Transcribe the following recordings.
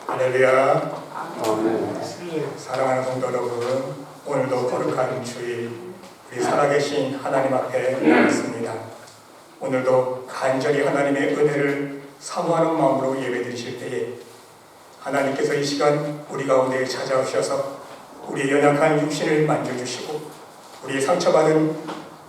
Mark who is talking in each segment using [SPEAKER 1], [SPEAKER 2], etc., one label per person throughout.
[SPEAKER 1] 할렐루야.
[SPEAKER 2] 아멘.
[SPEAKER 1] 사랑하는 성도 여러분, 오늘도 거룩한 주일 우리 살아계신 하나님 앞에 나왔습니다. 오늘도 간절히 하나님의 은혜를 사모하는 마음으로 예배드리실 때에 하나님께서 이 시간 우리 가운데 찾아오셔서 우리의 연약한 육신을 만져주시고 우리의 상처받은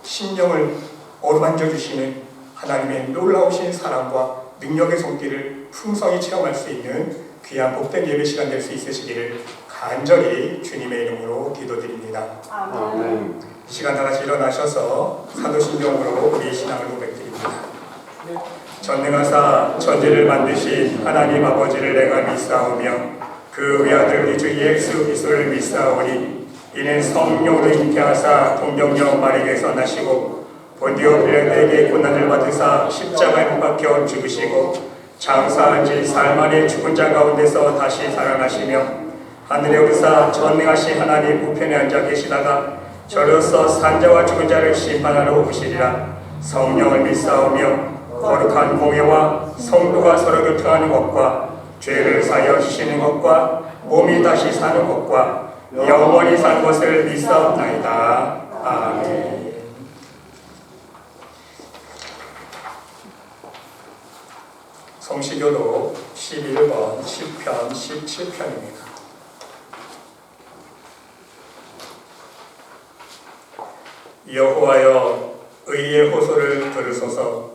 [SPEAKER 1] 심령을 어루만져 주시는 하나님의 놀라우신 사랑과 능력의 손길을 풍성히 체험할 수 있는 귀한 복된 예배 시간 될 수 있으시기를 간절히 주님의 이름으로 기도드립니다.
[SPEAKER 2] 아멘.
[SPEAKER 1] 이 시간 다 같이 일어나셔서 사도신경으로 우리의 신앙을 고백드립니다. 전능하사 천지를 만드신 하나님 아버지를 내가 믿사오며 그 외아들 우리 주 예수 그리스도를 믿사오니 이는 성령으로 잉태하사 동정녀 마리아에서 나시고 본디오 빌라도에게 고난을 받으사 십자가에 못 박혀 죽으시고 장사한 지 사흘 만에 죽은 자 가운데서 다시 살아나시며 하늘에 오르사 전능하신 하나님 우편에 앉아 계시다가 저로서 산자와 죽은 자를 심판하러 오시리라. 성령을 믿사오며 거룩한 공예와 성도가 서로 교통하는 것과 죄를 사하여 주시는 것과 몸이 다시 사는 것과 영원히 사는 것을 믿사옵나이다. 아멘. 성시교도 11번 10편 17편입니다. 여호와여 의의 호소를 들으소서.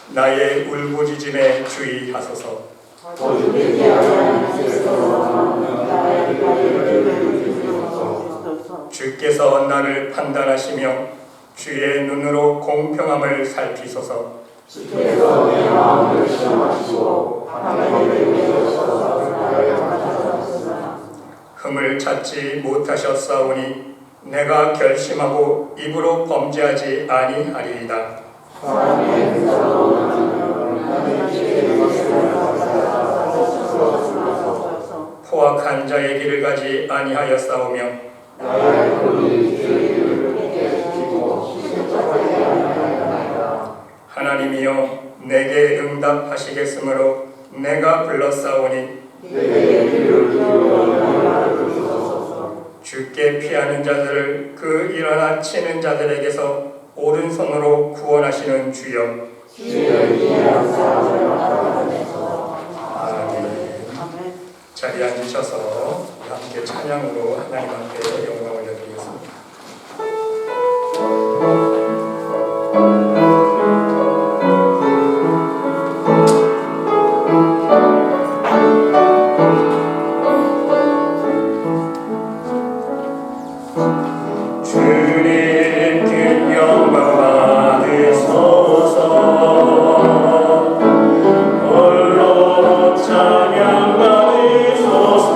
[SPEAKER 1] 나의 울부짖음에 주의하소서. 주께서 나를 판단하시며 주의 눈으로 공평함을 살피소서.
[SPEAKER 2] 주께서 내 마음을 시험하시고 하나님의 위로하셔서 나를 감사하셨으나
[SPEAKER 1] 흠을 찾지 못하셨사오니 내가 결심하고 입으로 범죄하지 아니하리이다.
[SPEAKER 2] 사람의 근사로는 하나님의 죄를
[SPEAKER 1] 포악한 자의 길을 가지 아니하였사오며
[SPEAKER 2] 나의 손이 죄를 굳게 지키고 실족하지 아니하였나이다.
[SPEAKER 1] 하나님이여 내게 응답하시겠으므로 내가 불렀사오니
[SPEAKER 2] 내게 귀를 기울여 나를 들으소서.
[SPEAKER 1] 주께 피하는 자들을 그 일어나 치는 자들에게서 오른손으로 구원하시는 주여.
[SPEAKER 2] 주의 귀한 사랑을 나타내소서.
[SPEAKER 1] 아멘. 자리에 앉으셔서 함께 찬양으로 하나님 앞에 영광 올려드리겠습니다. 주님께 영광 받으소서. 홀로 찬양 받으소서.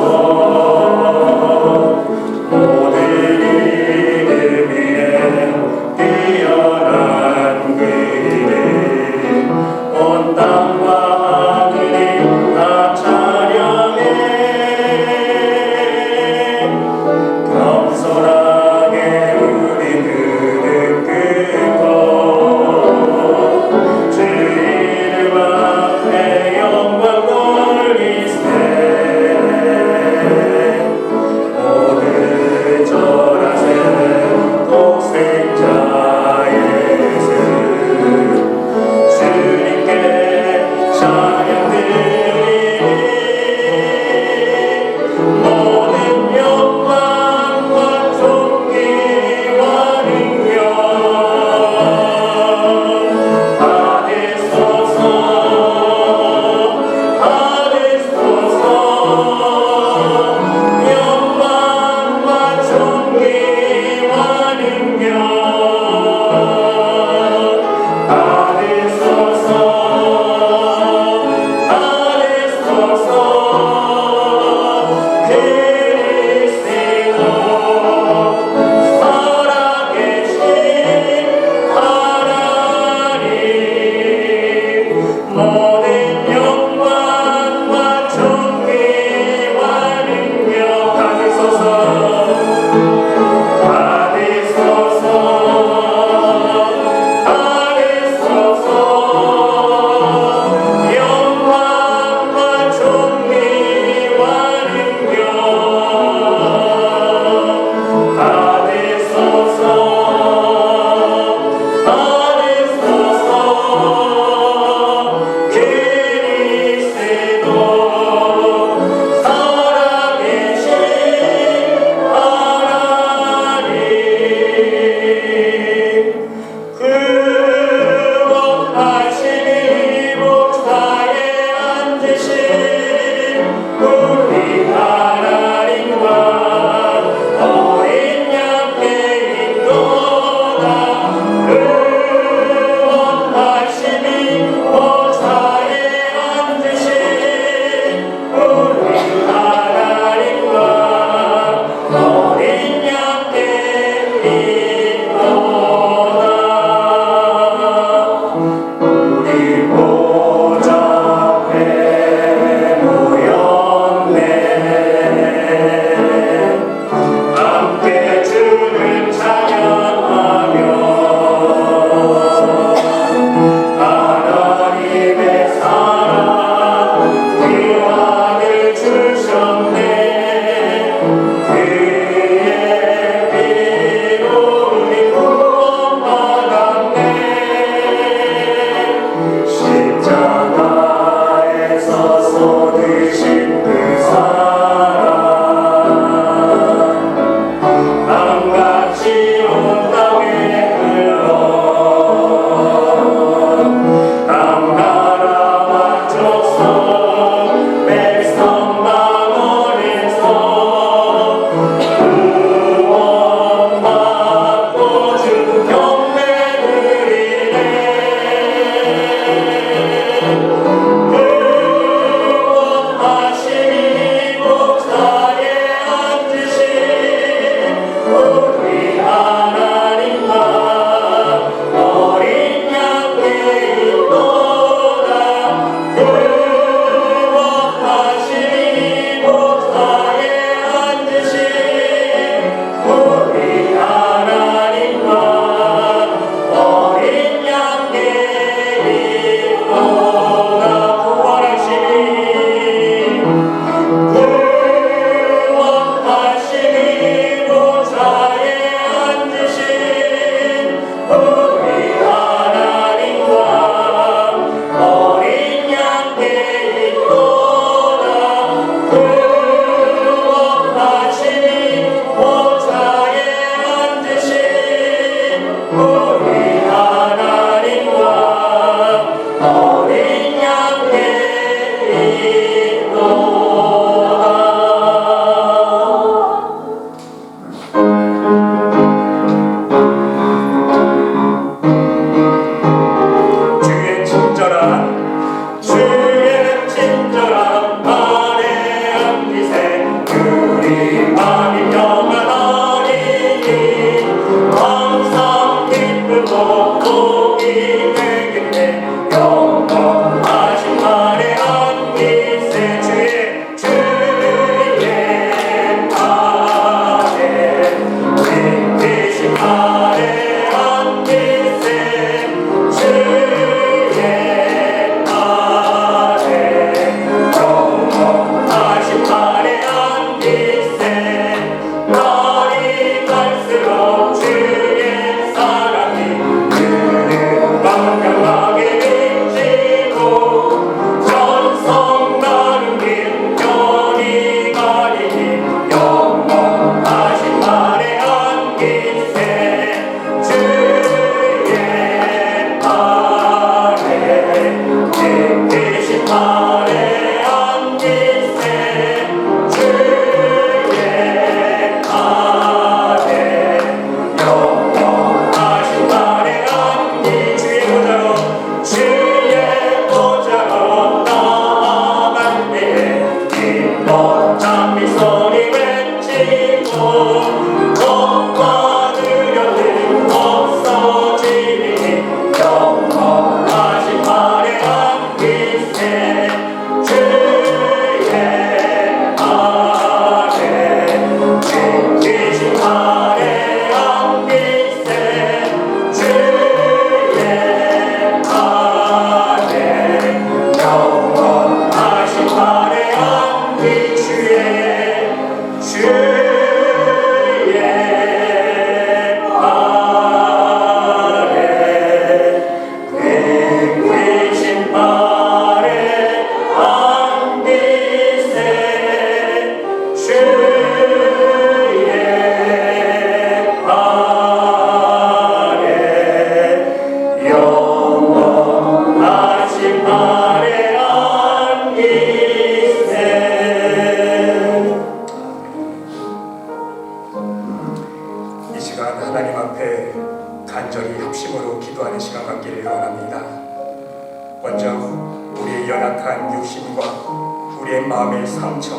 [SPEAKER 1] 우리의 마음의 상처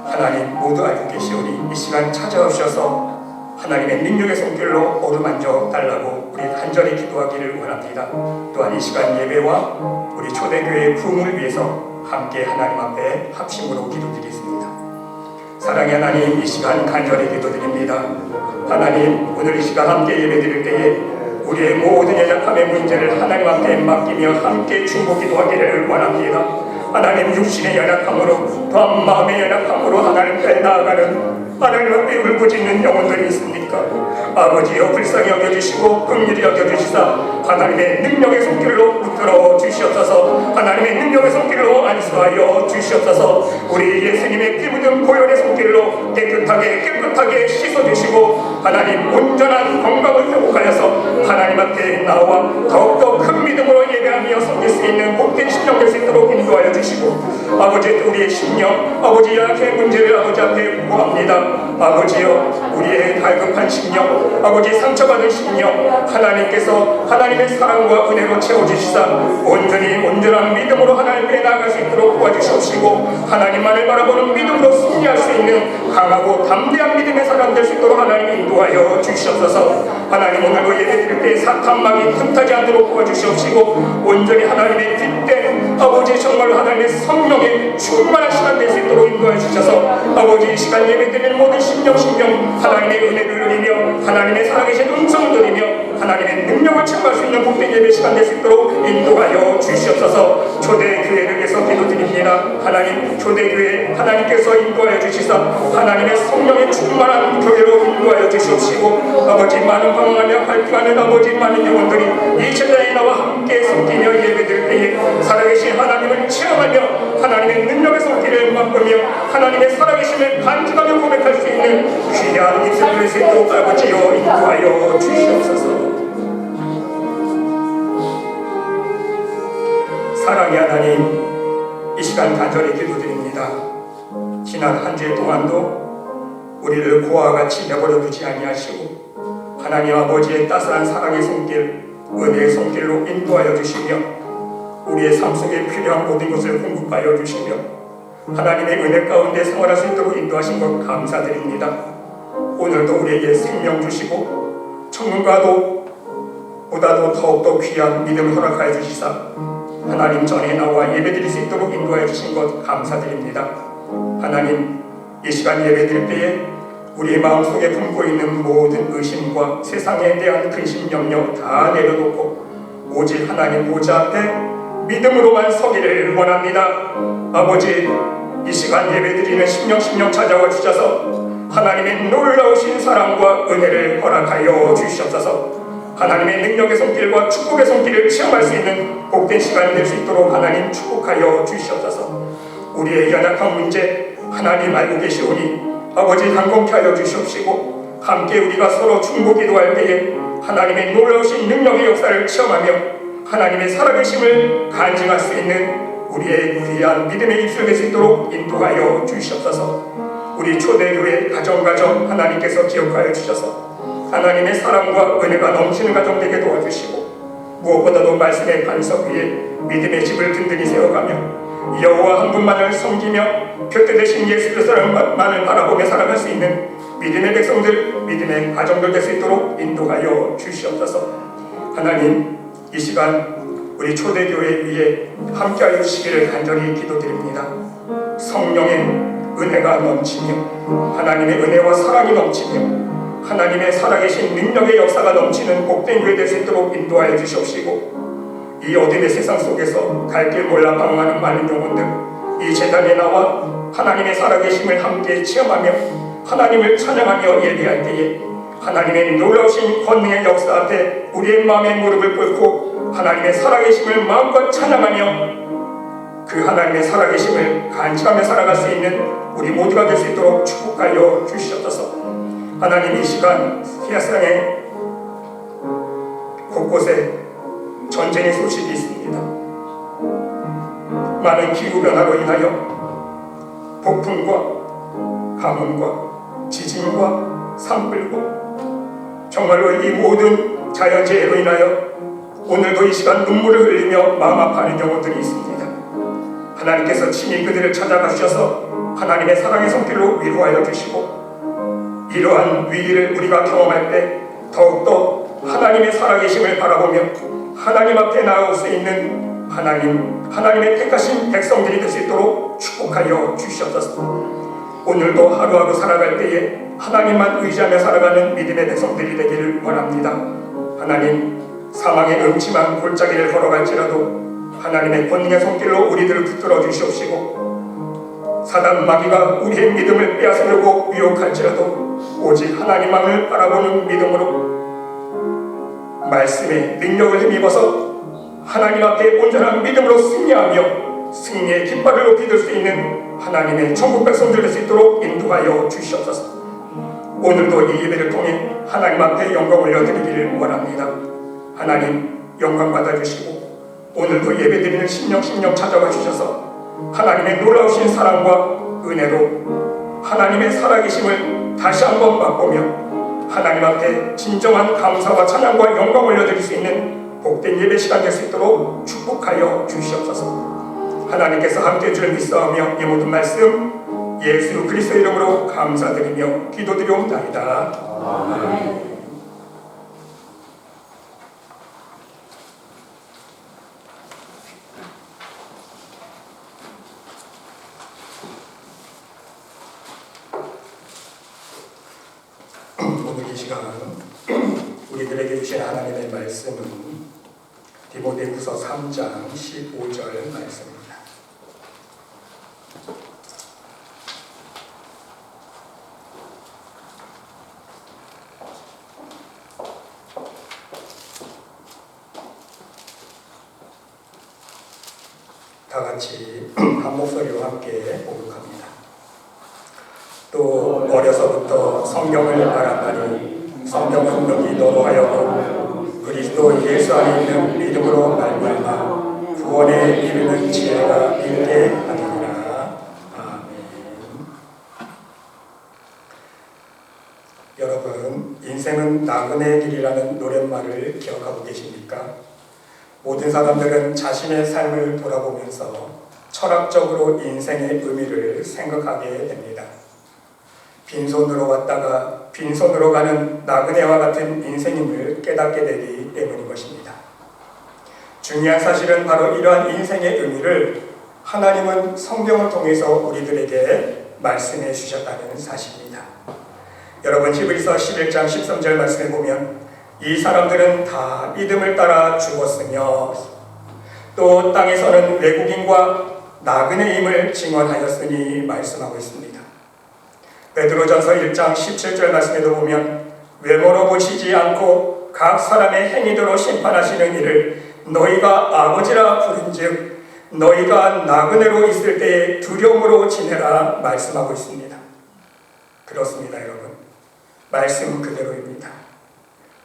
[SPEAKER 1] 하나님 모두 알고 계시오니 이 시간 찾아오셔서 하나님의 능력의 손길로 어루만져 달라고 우리 간절히 기도하기를 원합니다. 또한 이 시간 예배와 우리 초대교회의 부흥을 위해서 함께 하나님 앞에 합심으로 기도드리겠습니다. 사랑의 하나님, 이 시간 간절히 기도드립니다. 하나님, 오늘 이 시간 함께 예배드릴 때에 우리의 모든 연약함의 문제를 하나님 앞에 맡기며 함께 중보 기도하기를 원합니다. 하나님, 육신의 연약함으로 또한 마음의 연약함으로 하나님께 나아가는 하나님 앞에 울부짖는 영혼들이 있습니까? 아버지여, 불쌍히 여겨주시고 긍휼히 여겨주시사 하나님의 능력의 손길로 붙들어 주시옵소서. 하나님의 능력의 손길로 안수하여 주시옵소서. 우리 예수님의 피 묻은 보혈의 손길로 깨끗하게 씻어주시고 하나님 온전한 건강을 회복하여서 하나님 앞에 나와 더욱더 큰 믿음으로 예배하며 섬길 수 있는 복된 심령 될 수 있도록 인도하여 주시고 아버지, 우리의 심령, 아버지 약의 문제를 아버지 앞에 구합니다. 아버지여, 우리의 갈급한 심령, 아버지 상처받은 심령 하나님께서 하나님의 사랑과 은혜로 채워주시사 온전한 믿음으로 하나님께 나아갈 수 있도록 도와주시옵시고 하나님만을 바라보는 믿음으로 승리할 수 있는 강하고 담대한 믿음의 사람 될 수 있도록 하나님 인도하여 주시옵소서. 하나님, 오늘도 예배드릴 때 사탄막이 틈타지 않도록 도와주시옵시고 온전히 하나님의 뒷된 아버지 정말로 하나님의 성령의 충만한 시간 될 수 있도록 인도해 주셔서 아버지, 이 시간 예배드리는 모든 심령 하나님의 은혜를 누리며 하나님의 살아계신 음성을 누리며 하나님의 능력을 체험할 수 있는 복된 예배 시간 될 수 있도록 인도하여 주시옵소서. 초대교회를 위해서 기도드립니다. 하나님, 초대교회 하나님께서 인도하여 주시사 하나님의 성령의 충만한 교회로 인도하여 주시옵시고 아버지, 많은 방황하며 갈등하는 아버지 많은 영혼들이 이 제자에 나와 함께 섬기며 예배드릴 때에 살아계신 하나님을 체험하며 하나님의 능력의 손길을 맛보며 하나님의 살아계심을 간직하며 고백할 수 있는 귀한 입술을 낼 수 있도록 아버지여 인도하여 주시옵소서. 사랑의 하나님, 이 시간 간절히 기도드립니다. 지난 한 주일 동안도 우리를 고아와 같이 내버려 두지 아니하시고 하나님 아버지의 따스한 사랑의 손길, 은혜의 손길로 인도하여 주시며 우리의 삶 속에 필요한 모든 것을 공급하여 주시며 하나님의 은혜 가운데 생활할 수 있도록 인도하신 것 감사드립니다. 오늘도 우리에게 생명 주시고 천문과도 보다도 더욱더 귀한 믿음을 허락하여 주시사 하나님 전에 나와 예배드릴 수 있도록 인도하여 주신 것 감사드립니다. 하나님, 이 시간 예배드릴 때에 우리의 마음속에 품고 있는 모든 의심과 세상에 대한 근심 염려 다 내려놓고 오직 하나님 보좌 앞에 믿음으로만 서기를 원합니다. 아버지, 이 시간 예배드리는 심령 찾아와 주셔서 하나님의 놀라우신 사랑과 은혜를 허락하여 주시옵소서. 하나님의 능력의 손길과 축복의 손길을 체험할 수 있는 복된 시간이 될 수 있도록 하나님 축복하여 주시옵소서. 우리의 연약한 문제 하나님 알고 계시오니 아버지 간곡히 하여 주시옵시고 함께 우리가 서로 중보 기도할 때에 하나님의 놀라우신 능력의 역사를 체험하며 하나님의 살아계심을 간증할 수 있는 우리의 귀한 믿음의 입술 될 수 있도록 인도하여 주시옵소서. 우리 초대교회 가정 하나님께서 기억하여 주셔서 하나님의 사랑과 은혜가 넘치는 가정 되게 도와주시고 무엇보다도 말씀의 반석 위에 믿음의 집을 든든히 세워가며 여호와 한 분만을 섬기며 곁에 대신 예수 그리스도만을 바라보며 살아갈 수 있는 믿음의 백성들, 믿음의 가정들 될 수 있도록 인도하여 주시옵소서. 하나님, 이 시간 우리 초대교회 위에 함께하여 주시기를 간절히 기도드립니다. 성령의 은혜가 넘치며 하나님의 은혜와 사랑이 넘치며 하나님의 살아계신 능력의 역사가 넘치는 복된 교회 될 수 있도록 인도하여 주시옵시고 이 어둠의 세상 속에서 갈 길 몰라 방황하는 많은 영혼들 이 제단에 나와 하나님의 살아계심을 함께 체험하며 하나님을 찬양하며 예배할 때에 하나님의 놀라우신 권능의 역사 앞에 우리의 마음의 무릎을 꿇고 하나님의 살아계심을 마음껏 찬양하며 그 하나님의 살아계심을 간직하며 살아갈 수 있는 우리 모두가 될 수 있도록 축복하여 주시옵소서. 하나님, 이 시간 세상에 곳곳에 전쟁의 소식이 있습니다. 많은 기후변화로 인하여 폭풍과 가뭄과 지진과 산불과 정말로 이 모든 자연재해로 인하여 오늘도 이 시간 눈물을 흘리며 마음 아파하는 영혼들이 있습니다. 하나님께서 친히 그들을 찾아가 주셔서 하나님의 사랑의 손길로 위로하여 주시고, 이러한 위기를 우리가 경험할 때 더욱더 하나님의 살아계심을 바라보며 하나님 앞에 나올 수 있는 하나님의 택하신 백성들이 될 수 있도록 축복하여 주시옵소서. 오늘도 하루하루 살아갈 때에 하나님만 의지하며 살아가는 믿음의 백성들이 되기를 원합니다. 하나님, 사망의 음침한 골짜기를 걸어갈지라도 하나님의 권능의 손길로 우리들을 붙들어 주시옵시고, 사단 마귀가 우리의 믿음을 빼앗으려고 유혹할지라도 오직 하나님만을 바라보는 믿음으로 말씀의 능력을 힘입어서 하나님 앞에 온전한 믿음으로 승리하며 승리의 깃발을 높이 들 수 있는 하나님의 천국 백성들 될 수 있도록 인도하여 주시옵소서. 오늘도 이 예배를 통해 하나님 앞에 영광 올려드리기를 원합니다. 하나님, 영광 받아주시고 오늘도 예배드리는 심령 찾아와 주셔서 하나님의 놀라우신 사랑과 은혜로 하나님의 살아계심을 다시 한번 맛보며 하나님 앞에 진정한 감사와 찬양과 영광 올려드릴 수 있는 복된 예배 시간 될 수 있도록 축복하여 주시옵소서. 하나님께서 함께해 줄 믿사오며 이 모든 말씀 예수 그리스도 이름으로 감사드리며 기도드리옵나이다. 아멘. 오늘 이 시간 우리들에게 주신 하나님의 말씀은 디모데후서 3장 15절 말씀입니다. 다 같이 한 목소리로 함께 복독합니다. 또 어려서부터 성경을 알았나니 성경은 너희 너로 하여금 그리스도 예수 안에 있는 믿음으로 말미암아 구원에 이르는 지혜가 있게 하느니라. 아멘. 여러분, 인생은 나그네 길이라는 노랫말을 기억하고 계십니까? 모든 사람들은 자신의 삶을 돌아보면서 철학적으로 인생의 의미를 생각하게 됩니다. 빈손으로 왔다가 빈손으로 가는 나그네와 같은 인생임을 깨닫게 되기 때문인 것입니다. 중요한 사실은 바로 이러한 인생의 의미를 하나님은 성경을 통해서 우리들에게 말씀해 주셨다는 사실입니다. 여러분, 히브리서 11장 13절 말씀에 보면 이 사람들은 다 믿음을 따라 죽었으며 또 땅에서는 외국인과 나그네임을 증언하였으니 말씀하고 있습니다. 베드로전서 1장 17절 말씀에도 보면 외모로 보시지 않고 각 사람의 행위대로 심판하시는 이를 너희가 아버지라 부른즉 너희가 나그네로 있을 때에 두려움으로 지내라 말씀하고 있습니다. 그렇습니다, 여러분. 말씀 그대로입니다.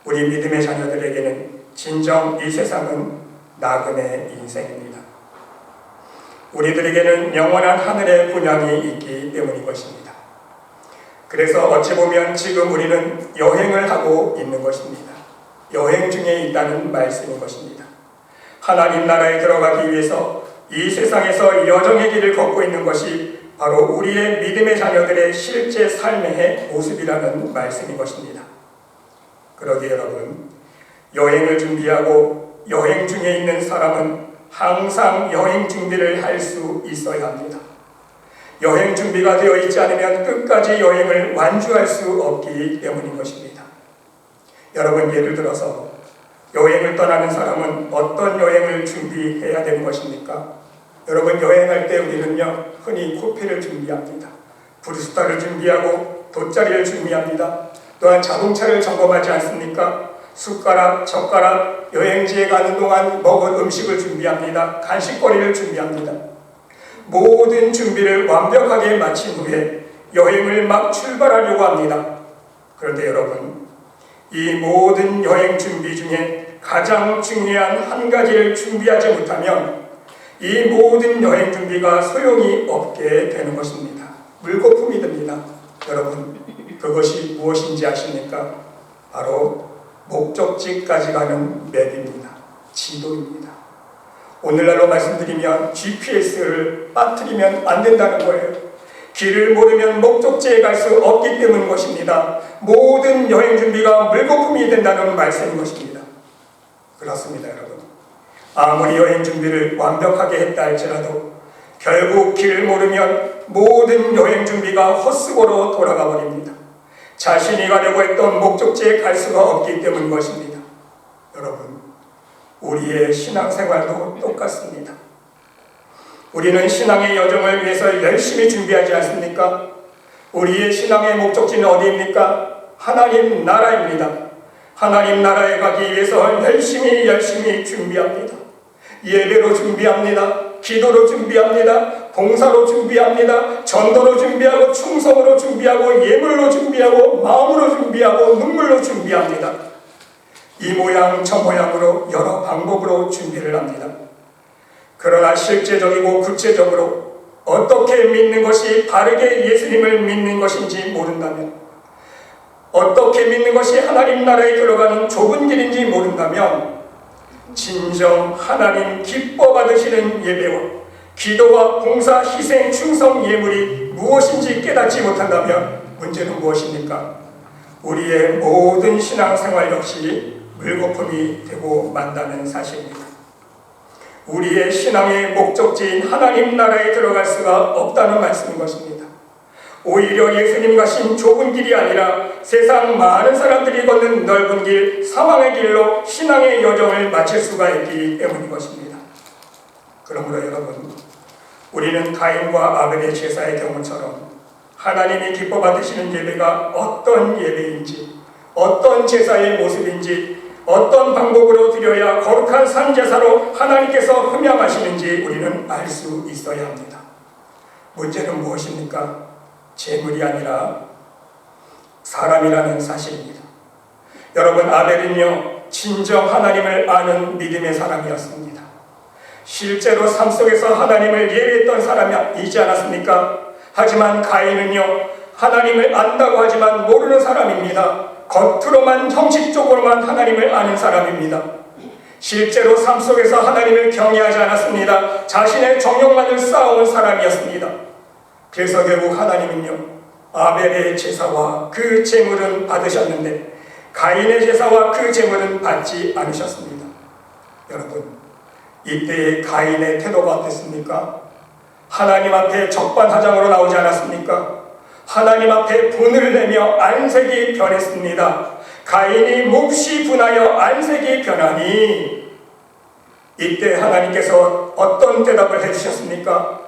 [SPEAKER 1] 우리 믿음의 자녀들에게는 진정 이 세상은 나그네 인생입니다. 우리들에게는 영원한 하늘의 분향이 있기 때문인 것입니다. 그래서 어찌 보면 지금 우리는 여행을 하고 있는 것입니다. 여행 중에 있다는 말씀인 것입니다. 하나님 나라에 들어가기 위해서 이 세상에서 여정의 길을 걷고 있는 것이 바로 우리의 믿음의 자녀들의 실제 삶의 모습이라는 말씀인 것입니다. 그러기에 여러분, 여행을 준비하고 여행 중에 있는 사람은 항상 여행 준비를 할 수 있어야 합니다. 여행 준비가 되어 있지 않으면 끝까지 여행을 완주할 수 없기 때문인 것입니다. 여러분, 예를 들어서 여행을 떠나는 사람은 어떤 여행을 준비해야 되는 것입니까? 여러분, 여행할 때 우리는요, 흔히 코피를 준비합니다. 브루스타를 준비하고 돗자리를 준비합니다. 또한 자동차를 점검하지 않습니까? 숟가락, 젓가락, 여행지에 가는 동안 먹을 음식을 준비합니다. 간식거리를 준비합니다. 모든 준비를 완벽하게 마친 후에 여행을 막 출발하려고 합니다. 그런데 여러분, 이 모든 여행 준비 중에 가장 중요한 한 가지를 준비하지 못하면 이 모든 여행 준비가 소용이 없게 되는 것입니다. 물거품이 됩니다. 여러분, 그것이 무엇인지 아십니까? 바로 목적지까지 가는 맵입니다. 지도입니다. 오늘날로 말씀드리면 GPS를 빠뜨리면 안 된다는 거예요. 길을 모르면 목적지에 갈 수 없기 때문인 것입니다. 모든 여행 준비가 물거품이 된다는 말씀인 것입니다. 그렇습니다, 여러분. 아무리 여행 준비를 완벽하게 했다 할지라도 결국 길을 모르면 모든 여행 준비가 헛수고로 돌아가 버립니다. 자신이 가려고 했던 목적지에 갈 수가 없기 때문인 것입니다. 여러분, 우리의 신앙생활도 똑같습니다. 우리는 신앙의 여정을 위해서 열심히 준비하지 않습니까? 우리의 신앙의 목적지는 어디입니까? 하나님 나라입니다. 하나님 나라에 가기 위해서 열심히 준비합니다. 예배로 준비합니다. 기도로 준비합니다. 봉사로 준비합니다. 전도로 준비하고 충성으로 준비하고 예물로 준비하고 마음으로 준비하고 눈물로 준비합니다. 이 모양 저 모양으로 여러 방법으로 준비를 합니다. 그러나 실제적이고 구체적으로 어떻게 믿는 것이 바르게 예수님을 믿는 것인지 모른다면, 어떻게 믿는 것이 하나님 나라에 들어가는 좁은 길인지 모른다면, 진정 하나님 기뻐 받으시는 예배와 기도와 봉사, 희생, 충성, 예물이 무엇인지 깨닫지 못한다면 문제는 무엇입니까? 우리의 모든 신앙생활 역시 물거품이 되고 만다는 사실입니다. 우리의 신앙의 목적지인 하나님 나라에 들어갈 수가 없다는 말씀인 것입니다. 오히려 예수님 가신 좁은 길이 아니라 세상 많은 사람들이 걷는 넓은 길, 사망의 길로 신앙의 여정을 마칠 수가 있기 때문인 것입니다. 그러므로 여러분, 우리는 가인과 아벨의 제사의 경우처럼 하나님이 기뻐 받으시는 예배가 어떤 예배인지, 어떤 제사의 모습인지, 어떤 방법으로 드려야 거룩한 산제사로 하나님께서 흠양하시는지 우리는 알 수 있어야 합니다. 문제는 무엇입니까? 재물이 아니라 사람이라는 사실입니다. 여러분, 아벨은요, 진정 하나님을 아는 믿음의 사람이었습니다. 실제로 삶 속에서 하나님을 예배했던 사람이지 않았습니까? 하지만 가인은요, 하나님을 안다고 하지만 모르는 사람입니다. 겉으로만 형식적으로만 하나님을 아는 사람입니다. 실제로 삶 속에서 하나님을 경외하지 않았습니다. 자신의 정욕만을 쌓아온 사람이었습니다. 그래서 결국 하나님은요, 아벨의 제사와 그 제물은 받으셨는데 가인의 제사와 그 제물은 받지 않으셨습니다. 여러분, 이때의 가인의 태도가 어땠습니까? 하나님 앞에 적반하장으로 나오지 않았습니까? 하나님 앞에 분을 내며 안색이 변했습니다. 가인이 몹시 분하여 안색이 변하니 이때 하나님께서 어떤 대답을 해주셨습니까?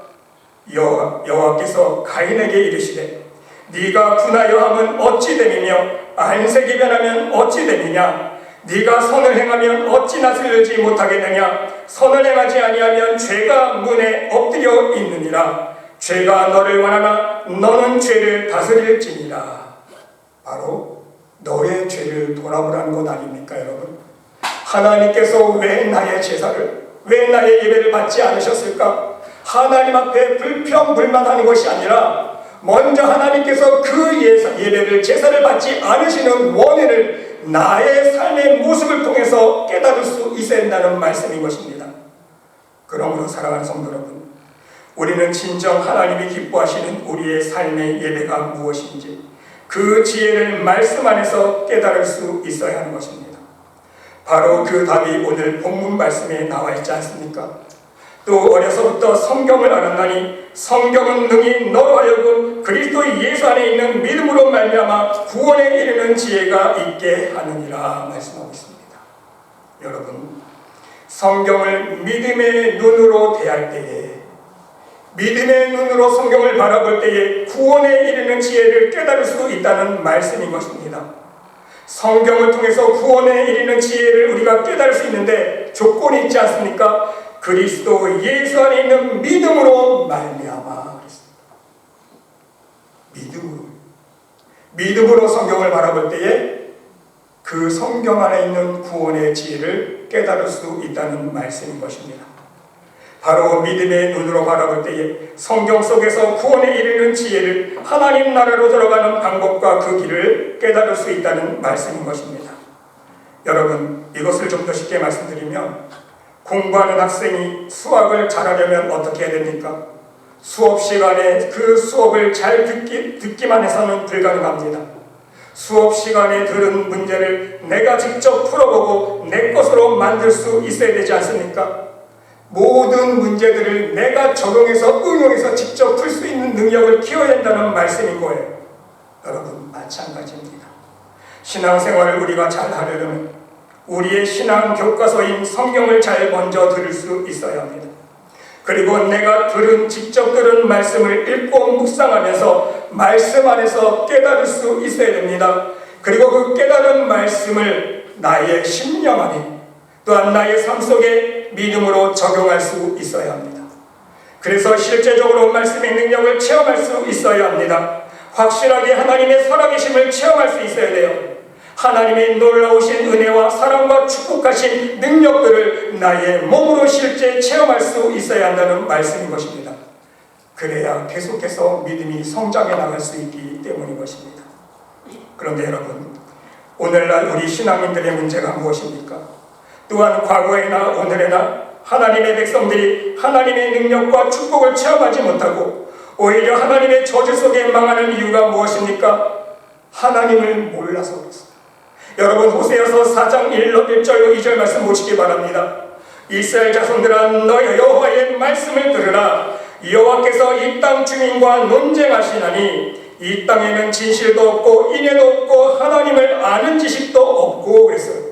[SPEAKER 1] 여호와께서 가인에게 이르시되 네가 분하여 함은 어찌 됨이며 안색이 변하면 어찌 됨이냐? 네가 선을 행하면 어찌 낯을 열지 못하겠느냐? 선을 행하지 아니하면 죄가 문에 엎드려 있느니라. 죄가 너를 원하나 너는 죄를 다스릴지니라. 바로 너의 죄를 돌아보라는 것 아닙니까, 여러분? 하나님께서 왜 나의 제사를, 왜 나의 예배를 받지 않으셨을까? 하나님 앞에 불평불만하는 것이 아니라 먼저 하나님께서 그 예배를, 제사를 받지 않으시는 원인을 나의 삶의 모습을 통해서 깨달을 수 있어야 한다는 말씀인 것입니다. 그러므로 사랑하는 성도 여러분, 우리는 진정 하나님이 기뻐하시는 우리의 삶의 예배가 무엇인지 그 지혜를 말씀 안에서 깨달을 수 있어야 하는 것입니다. 바로 그 답이 오늘 본문 말씀에 나와 있지 않습니까? 또 어려서부터 성경을 알았나니 성경은 능히 너로 하여금 그리스도 예수 안에 있는 믿음으로 말미암아 구원에 이르는 지혜가 있게 하느니라 말씀하고 있습니다. 여러분, 성경을 믿음의 눈으로 대할 때에, 믿음의 눈으로 성경을 바라볼 때에 구원에 이르는 지혜를 깨달을 수 있다는 말씀인 것입니다. 성경을 통해서 구원에 이르는 지혜를 우리가 깨달을 수 있는데 조건이 있지 않습니까? 그리스도 예수 안에 있는 믿음으로 말미암아. 믿음으로 성경을 바라볼 때에 그 성경 안에 있는 구원의 지혜를 깨달을 수 있다는 말씀인 것입니다. 바로 믿음의 눈으로 바라볼 때에 성경 속에서 구원에 이르는 지혜를, 하나님 나라로 들어가는 방법과 그 길을 깨달을 수 있다는 말씀인 것입니다. 여러분, 이것을 좀 더 쉽게 말씀드리면 공부하는 학생이 수학을 잘하려면 어떻게 해야 됩니까? 수업 시간에 그 수업을 잘 듣기만 해서는 불가능합니다. 수업 시간에 들은 문제를 내가 직접 풀어보고 내 것으로 만들 수 있어야 되지 않습니까? 모든 문제들을 내가 적용해서 응용해서 직접 풀 수 있는 능력을 키워야 된다는 말씀인 거예요. 여러분, 마찬가지입니다. 신앙생활을 우리가 잘 하려면 우리의 신앙 교과서인 성경을 잘 먼저 들을 수 있어야 합니다. 그리고 내가 직접 들은 말씀을 읽고 묵상하면서 말씀 안에서 깨달을 수 있어야 됩니다. 그리고 그 깨달은 말씀을 나의 심령 안에 또한 나의 삶 속에 믿음으로 적용할 수 있어야 합니다. 그래서 실제적으로 말씀의 능력을 체험할 수 있어야 합니다. 확실하게 하나님의 살아계심을 체험할 수 있어야 돼요. 하나님의 놀라우신 은혜와 사랑과 축복하신 능력들을 나의 몸으로 실제 체험할 수 있어야 한다는 말씀인 것입니다. 그래야 계속해서 믿음이 성장해 나갈 수 있기 때문인 것입니다. 그런데 여러분, 오늘날 우리 신앙인들의 문제가 무엇입니까? 또한 과거에나 오늘에나 하나님의 백성들이 하나님의 능력과 축복을 체험하지 못하고 오히려 하나님의 저주 속에 망하는 이유가 무엇입니까? 하나님을 몰라서 그렇습니다. 여러분, 호세아서 4장 1절로 2절 말씀 보시기 바랍니다. 이스라엘 자손들아, 너희 여호와의 말씀을 들으라. 여호와께서 이 땅 주민과 논쟁하시나니 이 땅에는 진실도 없고 인애도 없고 하나님을 아는 지식도 없고 그랬어요.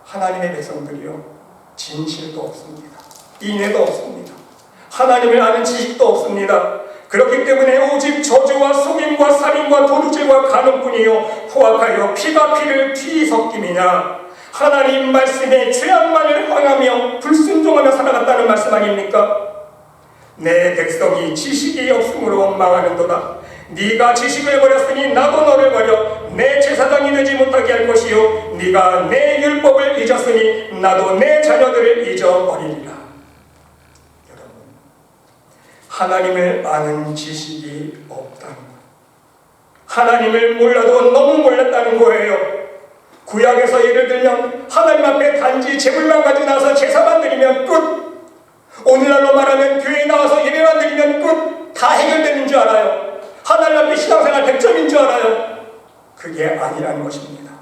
[SPEAKER 1] 하나님의 백성들이요, 진실도 없습니다. 인애도 없습니다. 하나님을 아는 지식도 없습니다. 그렇기 때문에 오직 저주와 속임과 살인과 도둑질과 간음뿐이요 포악하여 피가 피를 뒤섞임이냐. 하나님 말씀에 죄악만을 행하며 불순종하며 살아갔다는 말씀 아닙니까? 내 백성이 지식이 없으므로 망하는도다. 네가 지식을 버렸으니 나도 너를 버려 내 제사장이 되지 못하게 할 것이요 네가 내 율법을 잊었으니 나도 내 자녀들을 잊어버리리라. 하나님을 아는 지식이 없다는 것, 하나님을 몰라도 너무 몰랐다는 거예요. 구약에서 예를 들면 하나님 앞에 단지 제물만 가지고 나와서 제사만 드리면 끝. 오늘날로 말하면 교회에 나와서 예배만 드리면 끝. 다 해결되는 줄 알아요. 하나님 앞에 신앙생활 100점인 줄 알아요. 그게 아니라는 것입니다.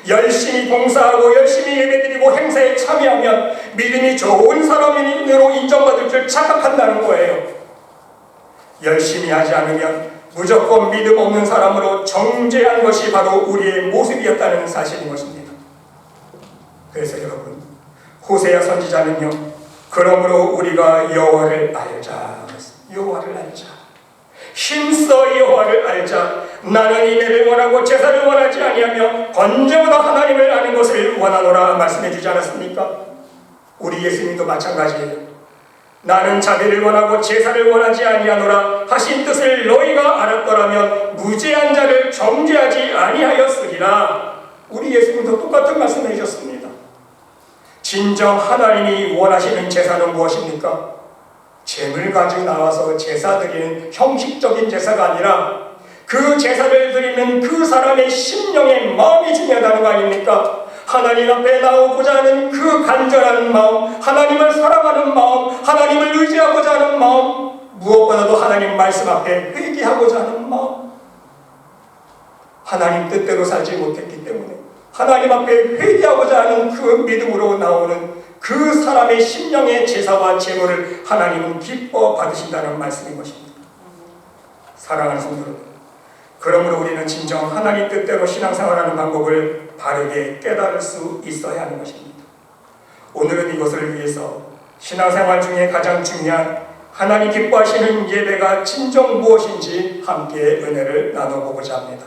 [SPEAKER 1] 열심히 봉사하고 열심히 예배드리고 행사에 참여하면 믿음이 좋은 사람으로 인정받을 줄 착각한다는 거예요. 열심히 하지 않으면 무조건 믿음 없는 사람으로 정죄한 것이 바로 우리의 모습이었다는 사실인 것입니다. 그래서 여러분, 호세아 선지자는요, 그러므로 우리가 여호와를 알자. 여호와를 알자. 힘써 여호와를 알자. 나는 인애를 원하고 제사를 원하지 아니하며 번제보다 하나님을 아는 것을 원하노라 말씀해 주지 않았습니까? 우리 예수님도 마찬가지예요. 나는 자비를 원하고 제사를 원하지 아니하노라 하신 뜻을 너희가 알았더라면 무죄한 자를 정죄하지 아니하였으리라. 우리 예수님도 똑같은 말씀을 해주셨습니다. 진정 하나님이 원하시는 제사는 무엇입니까? 재물 가지고 나와서 제사 드리는 형식적인 제사가 아니라 그 제사를 드리는 그 사람의 심령의 마음이 중요하다는 거 아닙니까? 하나님 앞에 나오고자 하는 그 간절한 마음, 하나님을 사랑하는 마음, 하나님을 의지하고자 하는 마음, 무엇보다도 하나님 말씀 앞에 회개하고자 하는 마음. 하나님 뜻대로 살지 못했기 때문에 하나님 앞에 회개하고자 하는 그 믿음으로 나오는 그 사람의 심령의 제사와 제물을 하나님은 기뻐 받으신다는 말씀인 것입니다. 사랑하는 성도 여러분, 그러므로 우리는 진정 하나님 뜻대로 신앙생활하는 방법을 바르게 깨달을 수 있어야 하는 것입니다. 오늘은 이것을 위해서 신앙생활 중에 가장 중요한 하나님 기뻐하시는 예배가 진정 무엇인지 함께 은혜를 나눠보고자 합니다.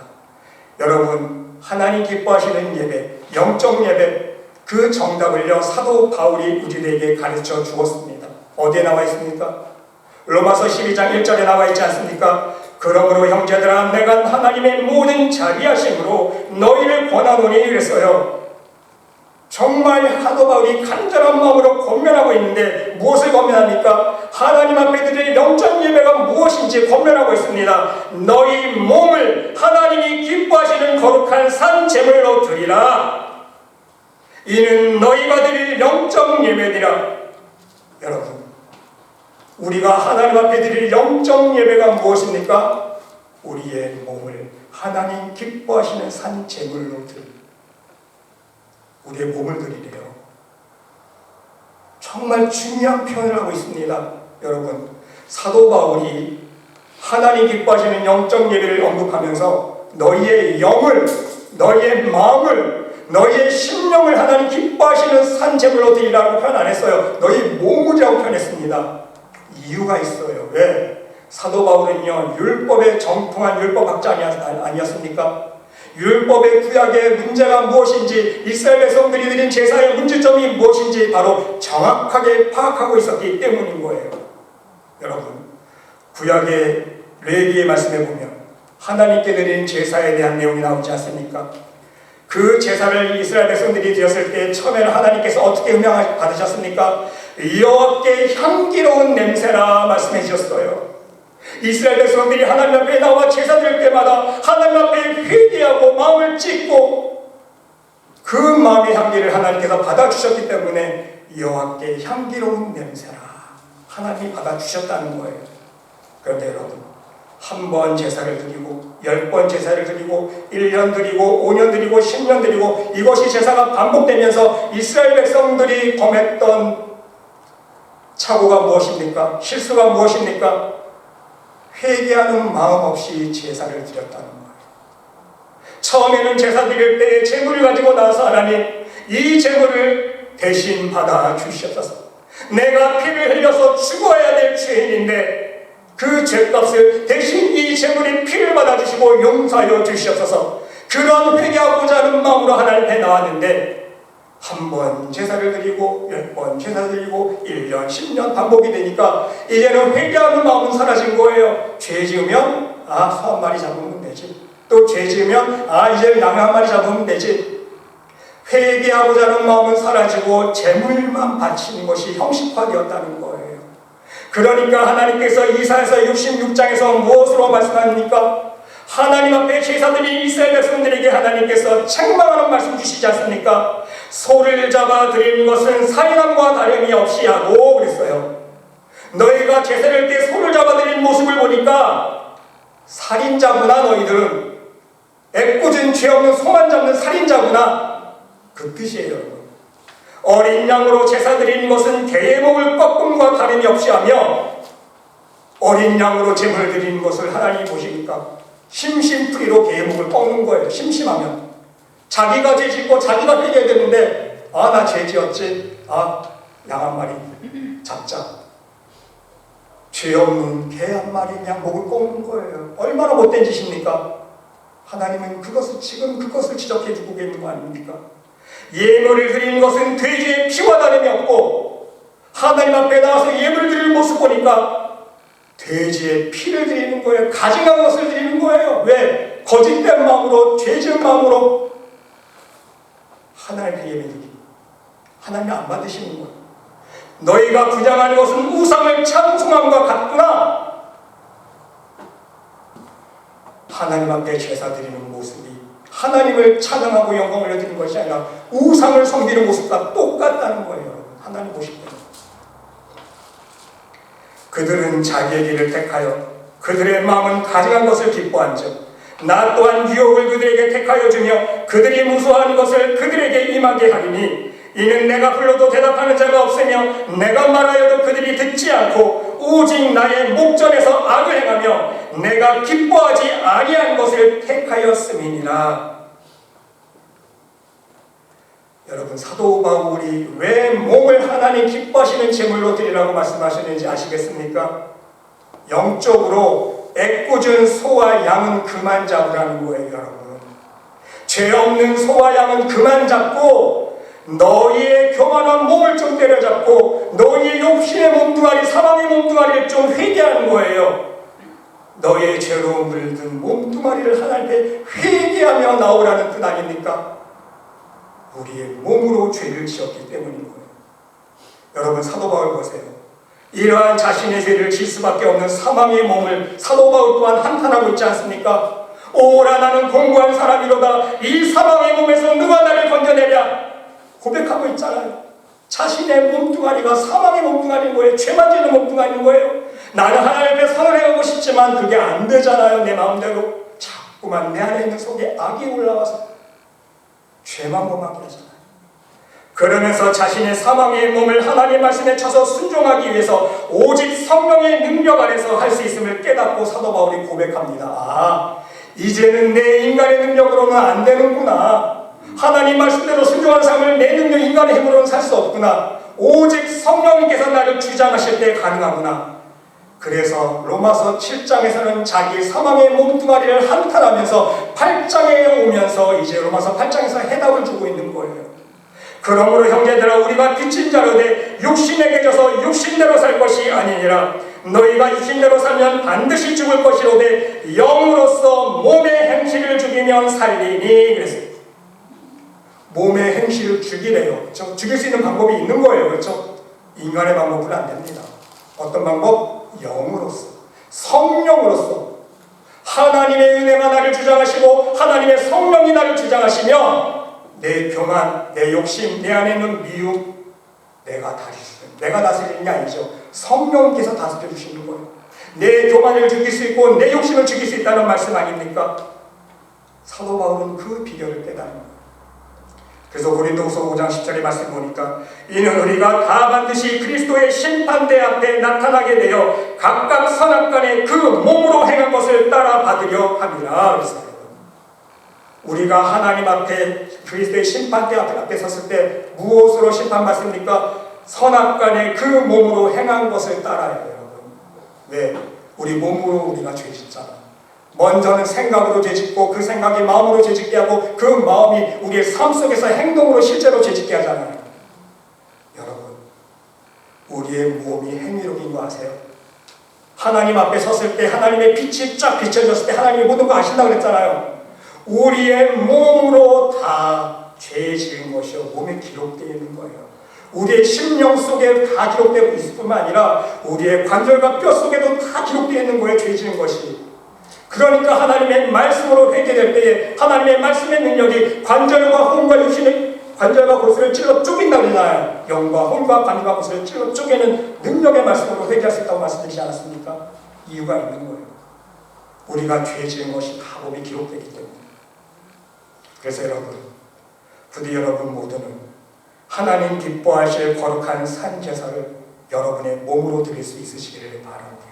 [SPEAKER 1] 여러분, 하나님 기뻐하시는 예배, 영적 예배, 그 정답을요 사도 바울이 우리에게 가르쳐 주었습니다. 어디에 나와 있습니까? 로마서 12장 1절에 나와 있지 않습니까? 그러므로 형제들아, 내가 하나님의 모든 자비하심으로 너희를 권하노니 그랬어요. 정말 사도 바울이 간절한 마음으로 권면하고 있는데 무엇을 권면합니까? 하나님 앞에 드릴 영적 예배가 무엇인지 권면하고 있습니다. 너희 몸을 하나님이 기뻐하시는 거룩한 산 제물로 드리라. 이는 너희가 드릴 영적 예배니라. 여러분, 우리가 하나님 앞에 드릴 영적 예배가 무엇입니까? 우리의 몸을 하나님 기뻐하시는 산 제물로 드립니다. 우리의 몸을 드리래요. 정말 중요한 표현을 하고 있습니다. 여러분, 사도 바울이 하나님 기뻐하시는 영적 예배를 언급하면서 너희의 영을, 너희의 마음을, 너희의 심령을 하나님 기뻐하시는 산 제물로 드리라고 표현 안 했어요. 너희 몸이라고 표현했습니다. 이유가 있어요. 왜? 사도 바울은요, 율법에 정통한 율법학자 아니었습니까? 율법의 구약의 문제가 무엇인지, 이스라엘 백성들이 드린 제사의 문제점이 무엇인지 바로 정확하게 파악하고 있었기 때문인 거예요. 여러분, 구약의 레위기의 말씀에 보면 하나님께 드린 제사에 대한 내용이 나오지 않습니까? 그 제사를 이스라엘 백성들이 드렸을 때 처음에는 하나님께서 어떻게 음향 받으셨습니까? 여호와께 향기로운 냄새라 말씀해 주셨어요. 이스라엘 백성들이 하나님 앞에 나와 제사 드릴 때마다 하나님 앞에 회개하고 마음을 찢고 그 마음의 향기를 하나님께서 받아주셨기 때문에 여호와께 향기로운 냄새라 하나님이 받아주셨다는 거예요. 그런데 여러분, 한 번 제사를 드리고 10번 제사를 드리고 1년 드리고 5년 드리고 10년 드리고 이것이 제사가 반복되면서 이스라엘 백성들이 범했던 착오가 무엇입니까? 실수가 무엇입니까? 회개하는 마음 없이 제사를 드렸다는 거예요. 처음에는 제사 드릴 때 제물을 가지고 나서 하나님, 이 제물을 대신 받아 주시옵소서. 내가 피를 흘려서 죽어야 될 죄인인데 그 죄값을 대신 이 제물이 피를 받아주시고 용서하여 주시옵소서. 그런 회개하고자 하는 마음으로 하나님 앞에 나왔는데 한 번 제사를 드리고 10번 제사 드리고 1년 10년 반복이 되니까 이제는 회개하는 마음은 사라진 거예요. 죄 지으면 소 한 마리 잡으면 되지. 또 죄 지으면 이제 양 한 마리 잡으면 되지. 회개하고자 하는 마음은 사라지고 제물만 바치는 것이 형식화되었다는 거예요. 그러니까 하나님께서 이사야서 66장에서 무엇으로 말씀합니까? 하나님 앞에 제사드린 이스라엘 백성들에게 하나님께서 책망하는 말씀 주시지 않습니까? 소를 잡아 드리는 것은 살인함과 다름이 없이 하고 그랬어요. 너희가 제사를 때 소를 잡아 드리는 모습을 보니까 살인자구나. 너희들은 애꿎은 죄 없는 소만 잡는 살인자구나. 그 뜻이에요. 어린 양으로 제사 드리는 것은 개의 목을 꺾음과 다름이 없이 하며 어린 양으로 제물을 드리는 것을 하나님이 보시니까 심심풀이로 개의 목을 꺾는 거예요. 심심하면 자기가 죄 짓고 자기가 회개해야 되는데 나 죄 지었지. 양 한 마리 잡자. 죄 없는 개 한 마리 그냥 목을 꺾는 거예요. 얼마나 못된 짓입니까? 하나님은 지금 그것을 지적해 주고 계신 거 아닙니까? 예물을 드리는 것은 돼지의 피와 다름이 없고 하나님 앞에 나와서 예물을 드리는 모습 보니까 돼지의 피를 드리는 거예요. 가증한 것을 드리는 거예요. 왜? 거짓된 마음으로, 죄 지은 마음으로 하나님의 예배드리기. 하나님이 안 받으시는 거예요. 너희가 부장하는 것은 우상을 찬송함과 같구나. 하나님 앞에 제사 드리는 모습이 하나님을 찬양하고 영광을 올려드리는 것이 아니라 우상을 섬기는 모습과 똑같다는 거예요. 하나님 보실 때는. 그들은 자기의 길을 택하여 그들의 마음은 가증한 것을 기뻐한즉 나 또한 유혹을 그들에게 택하여 주며 그들이 무수한 것을 그들에게 임하게 하리니 이는 내가 불러도 대답하는 자가 없으며 내가 말하여도 그들이 듣지 않고 오직 나의 목전에서 악을 행하며 내가 기뻐하지 아니한 것을 택하였음이니라. 여러분, 사도 바울이 왜 몸을 하나님 기뻐하시는 제물로 드리라고 말씀하시는지 아시겠습니까? 영적으로 애꿎은 소와 양은 그만 잡으라는 거예요. 여러분, 죄 없는 소와 양은 그만 잡고 너희의 교만한 몸을 좀 때려잡고 너희의 욕심의 몸뚱아리, 사망의 몸뚱아리를 좀 회개하는 거예요. 너희의 죄로 물든 몸뚱아리를 하나님께 회개하며 나오라는 뜻 아닙니까? 우리의 몸으로 죄를 지었기 때문인 거예요. 여러분, 사도 바울 보세요. 이러한 자신의 죄를 질 수밖에 없는 사망의 몸을 사도 바울 또한 한탄하고 있지 않습니까? 오라 나는 공고한 사람이로다. 이 사망의 몸에서 누가 나를 건져내랴. 고백하고 있잖아요. 자신의 몸뚱아리가 사망의 몸뚱아리인 거예요. 죄만 짓는 몸뚱아리인 거예요. 나는 하나님 앞에 선을 행하고 싶지만 그게 안 되잖아요. 내 마음대로. 자꾸만 내 안에 있는 속에 악이 올라와서 죄만 범하게 하잖아요. 그러면서 자신의 사망의 몸을 하나님의 말씀에 쳐서 순종하기 위해서 오직 성령의 능력 안에서 할 수 있음을 깨닫고 사도 바울이 고백합니다. 아, 이제는 내 인간의 능력으로는 안 되는구나. 하나님 말씀대로 순종하는 삶을 내 능력, 인간의 힘으로는 살 수 없구나. 오직 성령님께서 나를 주장하실 때 가능하구나. 그래서 로마서 7장에서는 자기 사망의 몸뚱아리를 한탄하면서 8장에 오면서 이제 로마서 8장에서 해답을 주고 있는 거예요. 그러므로 형제들아, 우리가 빚진 자로 돼 육신에게 져서 육신대로 살 것이 아니니라. 너희가 육신대로 살면 반드시 죽을 것이로되 영으로서 몸의 행실을 죽이면 살리니. 그랬어요. 몸의 행실을 죽이래요. 그렇죠? 죽일 수 있는 방법이 있는 거예요. 그렇죠? 인간의 방법은 안 됩니다. 어떤 방법? 영으로서, 성령으로서. 하나님의 은혜가 나를 주장하시고 하나님의 성령이 나를 주장하시면 내 교만, 내 욕심, 내 안에 있는 미움, 내가 다스리는 게 아니죠. 성령께서 다스려 주시는 거예요. 내 교만을 죽일 수 있고 내 욕심을 죽일 수 있다는 말씀 아닙니까? 사도 바울은 그 비결을 깨달은 거예요. 그래서 고린도후서 5장 10절의 말씀 보니까 이는 우리가 다 반드시 그리스도의 심판대 앞에 나타나게 되어 각각 선악간에 그 몸으로 행한 것을 따라 받으려 함이라. 그랬어요. 우리가 하나님 앞에 그리스도의 심판대 앞에 섰을 때 무엇으로 심판받습니까? 선악간에 그 몸으로 행한 것을 따라요, 여러분. 왜? 우리 몸으로 우리가 죄 짓잖아. 먼저는 생각으로 죄짓고 그 생각이 마음으로 죄짓게 하고 그 마음이 우리의 삶 속에서 행동으로 실제로 죄짓게 하잖아요. 여러분, 우리의 몸이 행위록인 거 아세요? 하나님 앞에 섰을 때 하나님의 빛이 쫙 비춰졌을 때 하나님이 모든 거 아신다고 그랬잖아요. 우리의 몸으로 다 죄 지은 것이요 몸에 기록되어 있는 거예요. 우리의 심령 속에 다 기록되어 있을 뿐만 아니라 우리의 관절과 뼈 속에도 다 기록되어 있는 거예요. 죄 지은 것이. 그러니까 하나님의 말씀으로 회개될 때에 하나님의 말씀의 능력이 관절과 혼과 육신의 관절과 골수를 찔러 쪼갠다 그러잖아요. 영과 혼과 관절과 골수를 찔러 쪼개는 능력의 말씀으로 회개할 수 있다고 말씀드리지 않았습니까? 이유가 있는 거예요. 우리가 죄 지은 것이 다 몸에 기록되기 때문에. 그래서 여러분, 부디 여러분 모두는 하나님 기뻐하실 거룩한 산제사를 여러분의 몸으로 드릴 수 있으시기를 바랍니다.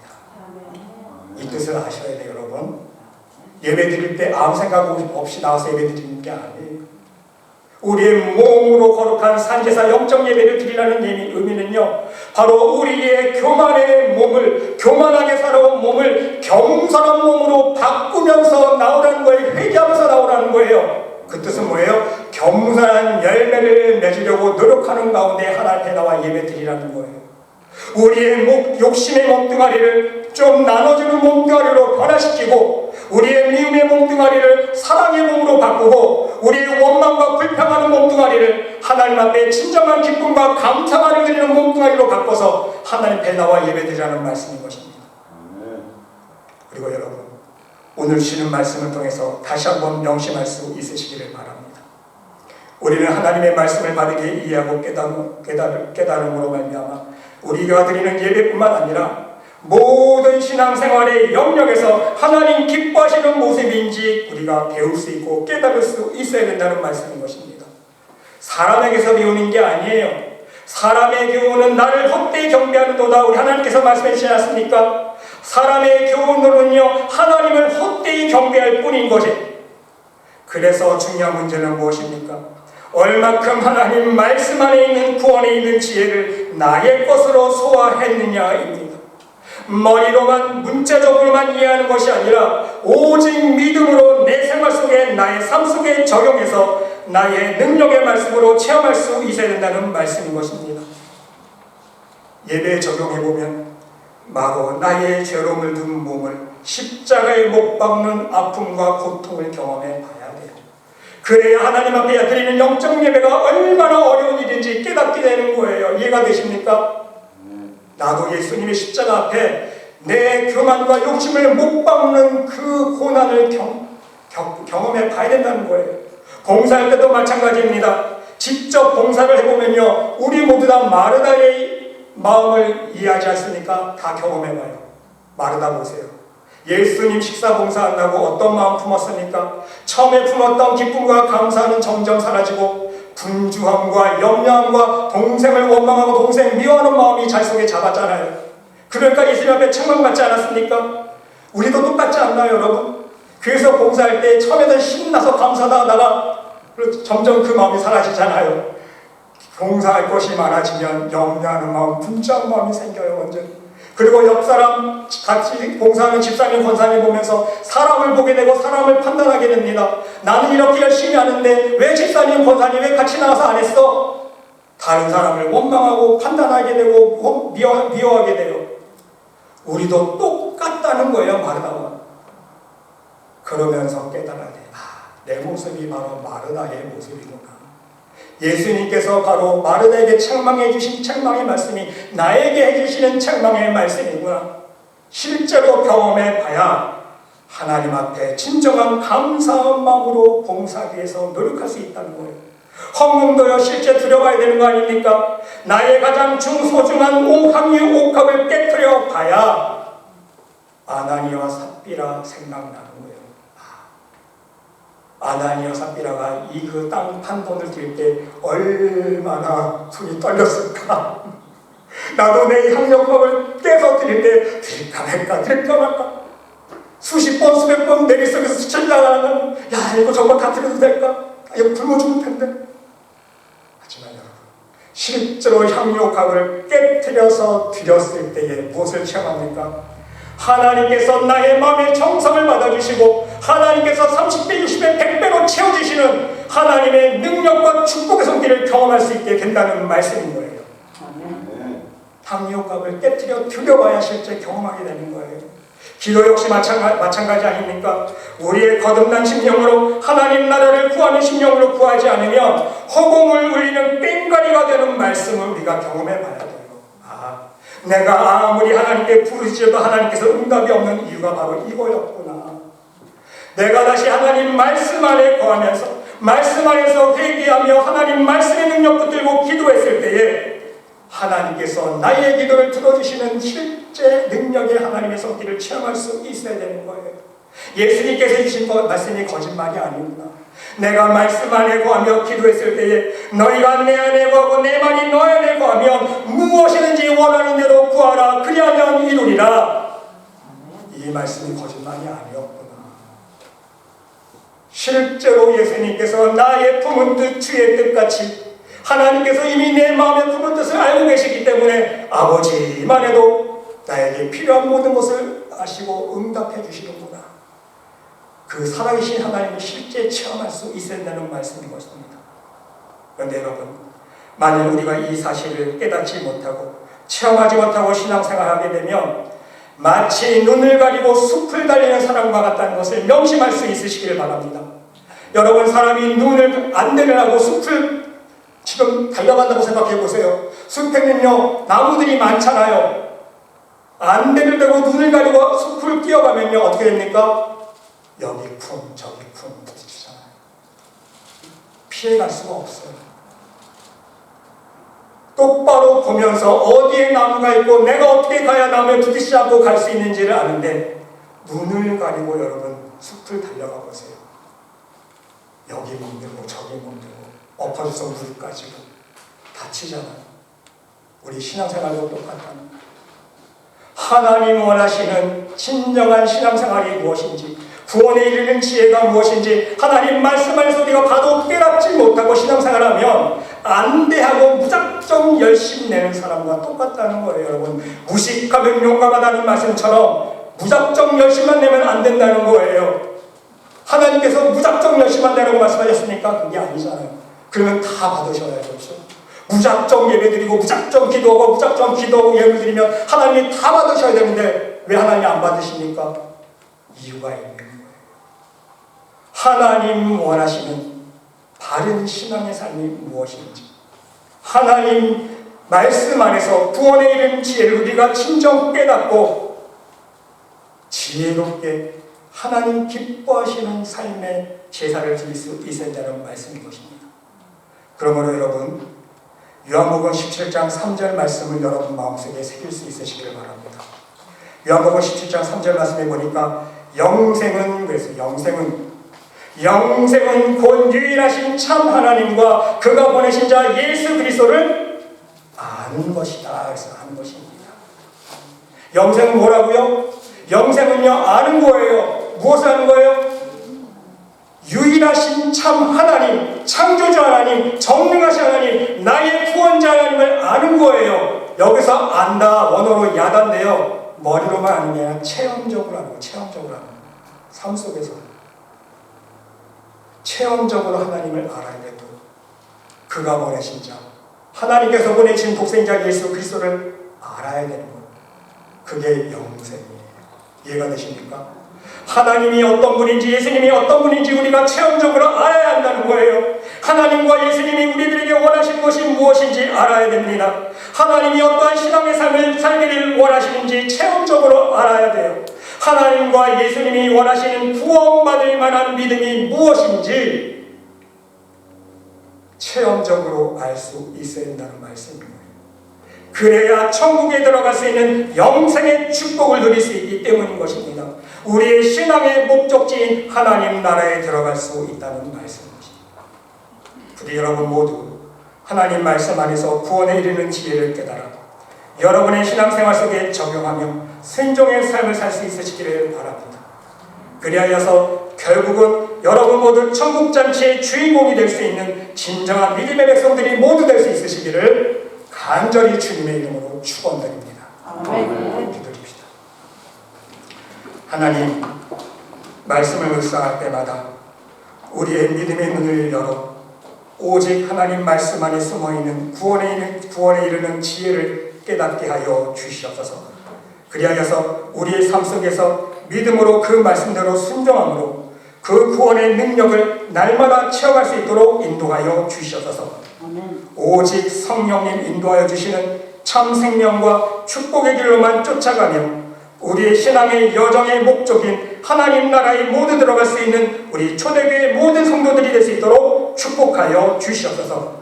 [SPEAKER 1] 이 뜻을 아셔야 돼요, 여러분. 예배 드릴 때 아무 생각 없이 나와서 예배 드리는 게 아니에요. 우리의 몸으로 거룩한 산제사 영적 예배를 드리라는 의미는요, 바로 우리의 교만의 몸을, 교만하게 살아온 몸을 겸손한 몸으로 바꾸면서 나오라는 거예요. 회개하면서 나오라는 거예요. 그 뜻은 뭐예요? 겸손한 열매를 맺으려고 노력하는 가운데 하나님 앞에 나와 예배 드리라는 거예요. 우리의 욕심의 몸뚱아리를 좀 나눠주는 몸뚱아리로 변화시키고 우리의 미움의 몸뚱아리를 사랑의 몸으로 바꾸고 우리의 원망과 불평하는 몸뚱아리를 하나님 앞에 진정한 기쁨과 감사만을 드리는 몸뚱아리로 바꿔서 하나님 앞에 나와 예배드리라는 말씀인 것입니다. 그리고 여러분, 오늘 주시는 말씀을 통해서 다시 한번 명심할 수 있으시기를 바랍니다. 우리는 하나님의 말씀을 바르게 이해하고 깨달음으로 말미암아 우리가 드리는 예배뿐만 아니라 모든 신앙생활의 영역에서 하나님 기뻐하시는 모습인지 우리가 배울 수 있고 깨달을 수 있어야 된다는 말씀인 것입니다. 사람에게서 배우는 게 아니에요. 사람의 교훈은 나를 헛되이 경배하는도다. 우리 하나님께서 말씀해 주시지 않습니까? 사람의 교훈으로는요 하나님을 헛되이 경배할 뿐인 거지. 그래서 중요한 문제는 무엇입니까? 얼마큼 하나님 말씀 안에 있는 구원에 있는 지혜를 나의 것으로 소화했느냐입니다. 머리로만 문자적으로만 이해하는 것이 아니라 오직 믿음으로 내 생활 속에 나의 삶 속에 적용해서 나의 능력의 말씀으로 체험할 수 있어야 된다는 말씀인 것입니다. 예배에 적용해보면 마로 나의 죄로 물든 몸을 십자가에 못 박는 아픔과 고통을 경험해 봐야 돼요. 그래야 하나님 앞에 드리는 영적 예배가 얼마나 어려운 일인지 깨닫게 되는 거예요. 이해가 되십니까? 나도 예수님의 십자가 앞에 내 교만과 욕심을 못 박는 그 고난을 경험해 봐야 된다는 거예요. 봉사할 때도 마찬가지입니다. 직접 봉사를 해보면요, 우리 모두 다 마르다의 마음을 이해하지 않습니까? 다 경험해봐요. 마르다 보세요. 예수님 식사 봉사한다고 어떤 마음 품었습니까? 처음에 품었던 기쁨과 감사는 점점 사라지고 분주함과 염려함과 동생을 원망하고 동생 미워하는 마음이 잘 속에 잡았잖아요. 그러니까 예수님 앞에 책망받지 않았습니까? 우리도 똑같지 않나요, 여러분? 그래서 봉사할 때 처음에는 신나서 감사다 하다가 점점 그 마음이 사라지잖아요. 봉사할 것이 많아지면 염려하는 마음, 분주한 마음이 생겨요, 완전히. 그리고 옆 사람, 같이 봉사하는 집사님, 권사님 보면서 사람을 보게 되고 사람을 판단하게 됩니다. 나는 이렇게 열심히 하는데 왜 집사님, 권사님 왜 같이 나와서 안 했어? 다른 사람을 원망하고 판단하게 되고 미워하게 돼요. 우리도 똑같다는 거예요, 마르다와. 그러면서 깨달아야 돼. 내 모습이 바로 마르다의 모습이구나. 예수님께서 바로 마르다에게 책망해 주신 책망의 말씀이 나에게 해주시는 책망의 말씀이구나. 실제로 경험해 봐야 하나님 앞에 진정한 감사한 마음으로 봉사하기 위해서 노력할 수 있다는 거예요. 헌금도요, 실제 들여봐야 되는 거 아닙니까? 나의 가장 중소중한 옥합류 옥합을 깨뜨려 봐야 아나니아와 삽비라 생각나는 거예요. 아나니아 삽비라가 이 그 땅 판 돈을 드릴 때 얼마나 손이 떨렸을까. 나도 내 향료법을 깨서 드릴 때 드릴까 말까 수십 번 수백 번 내리 속에서 스쳐지다가는 야, 이거 정말 다 드려도 될까? 이거 굶어 죽을 텐데. 하지만 여러분, 실제로 향료값을 깨뜨려서 드렸을 때에 무엇을 체험합니까? 하나님께서 나의 마음의 정성을 받아주시고 하나님께서 30배, 60배, 100배로 채워주시는 하나님의 능력과 축복의 손길을 경험할 수 있게 된다는 말씀인 거예요. 향료값을 깨뜨려 드려봐야 실제 경험하게 되는 거예요. 기도 역시 마찬가지 아닙니까? 우리의 거듭난 심령으로 하나님 나라를 구하는 심령으로 구하지 않으면 허공을 울리는 뺑가리가 되는 말씀을 우리가 경험해 봐야 돼요. 내가 아무리 하나님께 부르짖어도 하나님께서 응답이 없는 이유가 바로 이거였구나. 내가 다시 하나님 말씀 안에 거하면서 말씀 안에서 회개하며 하나님 말씀의 능력 붙들고 기도했을 때에 하나님께서 나의 기도를 들어주시는 실제 능력의 하나님의 손길을 체험할 수 있어야 되는 거예요. 예수님께서 해주신 말씀이 거짓말이 아니구나. 내가 말씀 안에 거하며 기도했을 때에 너희가 내 안에 거하고 내 말이 너희 안에 거하면 무엇이든지 원하는 대로 구하라. 그리하면 이루리라. 이 말씀이 거짓말이 아니었구나. 실제로 예수님께서 나의 품은 뜻 주의 뜻같이 하나님께서 이미 내 마음에 품은 뜻을 알고 계시기 때문에 아버지만 해도 나에게 필요한 모든 것을 아시고 응답해 주시는구나. 그 살아계신 하나님을 실제 체험할 수 있어야 된다는 말씀인 것입니다. 그런데 여러분, 만일 우리가 이 사실을 깨닫지 못하고 체험하지 못하고 신앙생활하게 되면 마치 눈을 가리고 숲을 달리는 사람과 같다는 것을 명심할 수 있으시길 바랍니다. 여러분, 사람이 눈을 안대를 하고 숲을 지금 달려간다고 생각해 보세요. 숲에는요, 나무들이 많잖아요. 안대를 대고 눈을 가리고 숲을 뛰어가면요, 어떻게 됩니까? 여기 쿵 저기 쿵 부딪히잖아요. 피해갈 수가 없어요. 똑바로 보면서 어디에 나무가 있고 내가 어떻게 가야 나무에 부딪히지 않고 갈 수 있는지를 아는데 눈을 가리고 여러분 숲을 달려가 보세요. 여기 멍들고 저기 멍들고 엎어져서 물 까지고 다치잖아요. 우리 신앙생활도 똑같다는 거예요. 하나님 원하시는 진정한 신앙생활이 무엇인지, 구원에 이르는 지혜가 무엇인지 하나님 말씀 안에서 우리가 봐도 깨닫지 못하고 신앙생활하면 안대하고 무작정 열심히 내는 사람과 똑같다는 거예요. 여러분, 무식하면 용감하다는 말씀처럼 무작정 열심만 내면 안 된다는 거예요. 하나님께서 무작정 열심만 내라고 말씀하셨으니까 그게 아니잖아요. 그러면 다 받으셔야죠. 그렇죠? 무작정 예배드리고 무작정 기도하고 무작정 기도하고 예배드리면 하나님이 다 받으셔야 되는데 왜 하나님이 안 받으십니까? 이유가 있는 거예요. 하나님 원하시는 바른 신앙의 삶이 무엇인지, 하나님 말씀 안에서 구원에 이른 지혜를 우리가 진정 깨닫고 지혜롭게 하나님 기뻐하시는 삶의 제사를 드릴 수 있어야 한다는 말씀인 것입니다. 그러므로 여러분, 요한복음 17장 3절 말씀을 여러분 마음속에 새길 수 있으시기를 바랍니다. 요한복음 17장 3절 말씀에 보니까 영생은, 그래서 영생은 곧 유일하신 참 하나님과 그가 보내신 자 예수 그리스도를 아는 것이다. 그래서 아는 것입니다. 영생은 뭐라고요? 영생은요, 아는 거예요. 무엇을 아는 거예요? 유일하신 참 하나님, 창조주 하나님, 전능하신 하나님, 나의 구원자 하나님을 아는 거예요. 여기서 안다, 원어로 야단데요, 머리로만 아는 게 아니라 체험적으로 아는 거예요. 체험적으로 아는 거예요. 삶 속에서 체험적으로 하나님을 알아야 되고, 그가 보내신 자, 하나님께서 보내신 독생자 예수 그리스도를 알아야 되는 거예요. 그게 영생이에요. 이해가 되십니까? 하나님이 어떤 분인지, 예수님이 어떤 분인지 우리가 체험적으로 알아야 한다는 거예요. 하나님과 예수님이 우리들에게 원하신 것이 무엇인지 알아야 됩니다. 하나님이 어떠한 신앙의 삶을 살기를 원하시는지 체험적으로 알아야 돼요. 하나님과 예수님이 원하시는 구원받을 만한 믿음이 무엇인지 체험적으로 알 수 있어야 된다는 말씀입니다. 그래야 천국에 들어갈 수 있는 영생의 축복을 누릴 수 있기 때문인 것입니다. 우리의 신앙의 목적지인 하나님 나라에 들어갈 수 있다는 말씀입니다. 부디 여러분 모두 하나님 말씀 안에서 구원에 이르는 지혜를 깨달아 여러분의 신앙생활 속에 적용하며 순종의 삶을 살 수 있으시기를 바랍니다. 그리하여서 결국은 여러분 모두 천국잔치의 주인공이 될 수 있는 진정한 믿음의 백성들이 모두 될 수 있으시기를 간절히 주님의 이름으로 축원드립니다. 기도합시다. 하나님, 말씀을 묵상할 때마다 우리의 믿음의 눈을 열어 오직 하나님 말씀 안에 숨어있는 구원에 이르는 지혜를 깨닫게 하여 주시옵소서. 그리하여서 우리의 삶 속에서 믿음으로 그 말씀대로 순종함으로 그 구원의 능력을 날마다 체험할 수 있도록 인도하여 주시옵소서. 오직 성령님 인도하여 주시는 참 생명과 축복의 길로만 쫓아가며 우리의 신앙의 여정의 목적인 하나님 나라에 모두 들어갈 수 있는 우리 초대교회 모든 성도들이 될 수 있도록 축복하여 주시옵소서.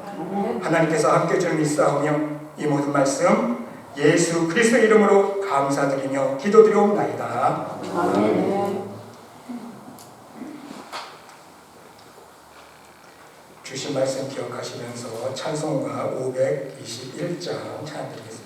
[SPEAKER 1] 하나님께서 함께 주는 믿사오며 이 모든 말씀 예수 그리스도 이름으로 감사드리며 기도드리옵나이다. 아멘. 주신 말씀 기억하시면서 찬송가 521장 찬양드리겠습니다.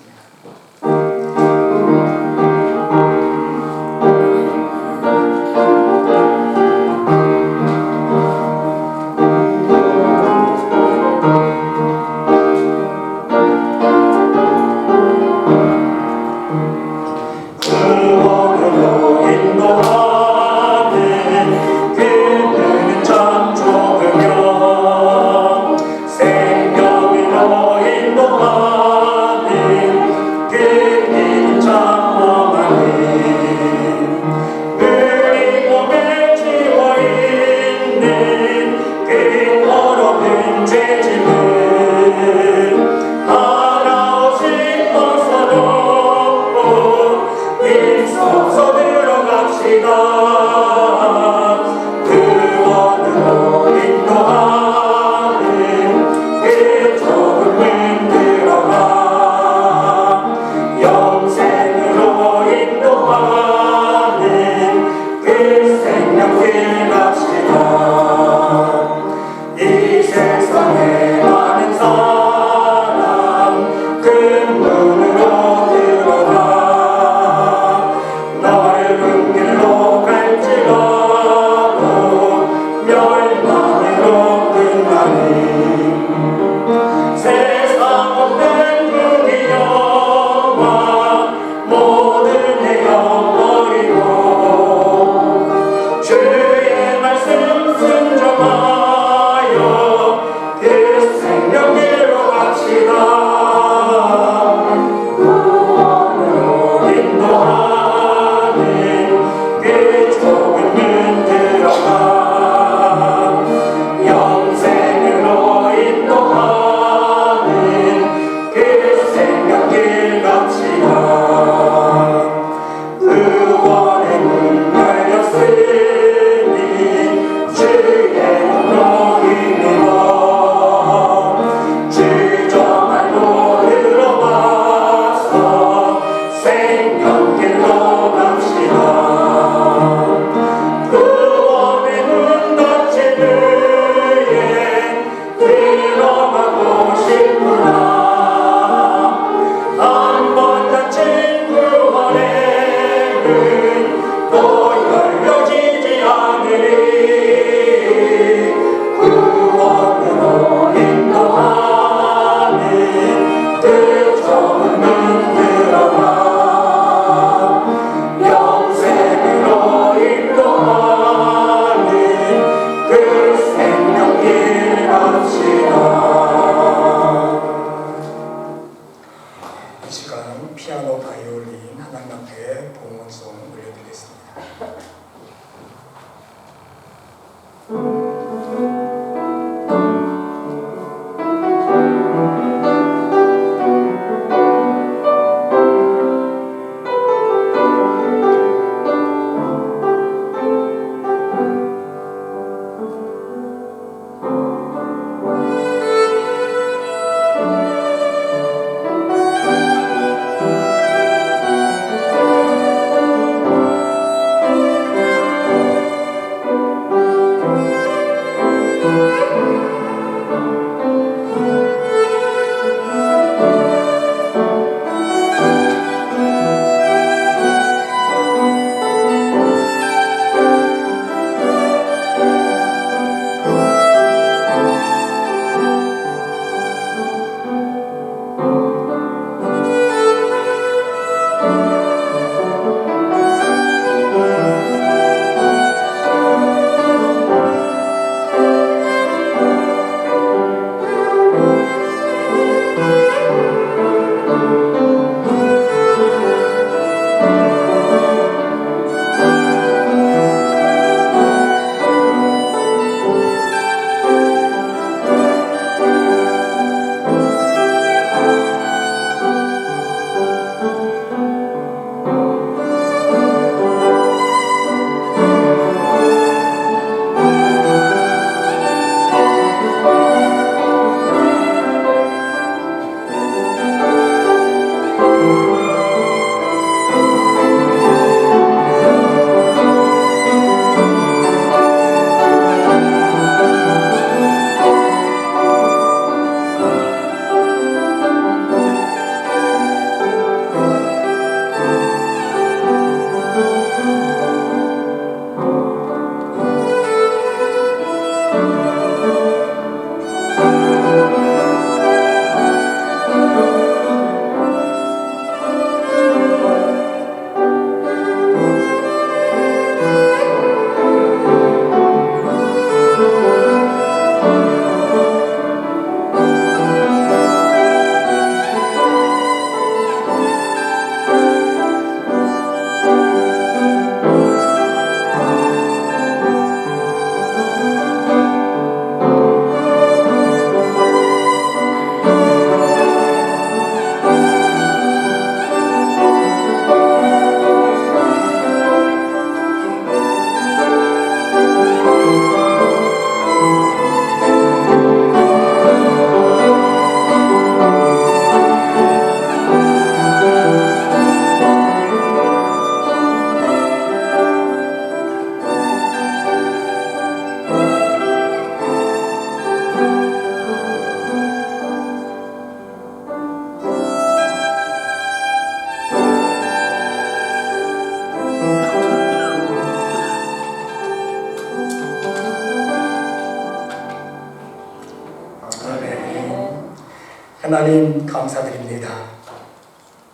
[SPEAKER 1] 하나님 감사드립니다.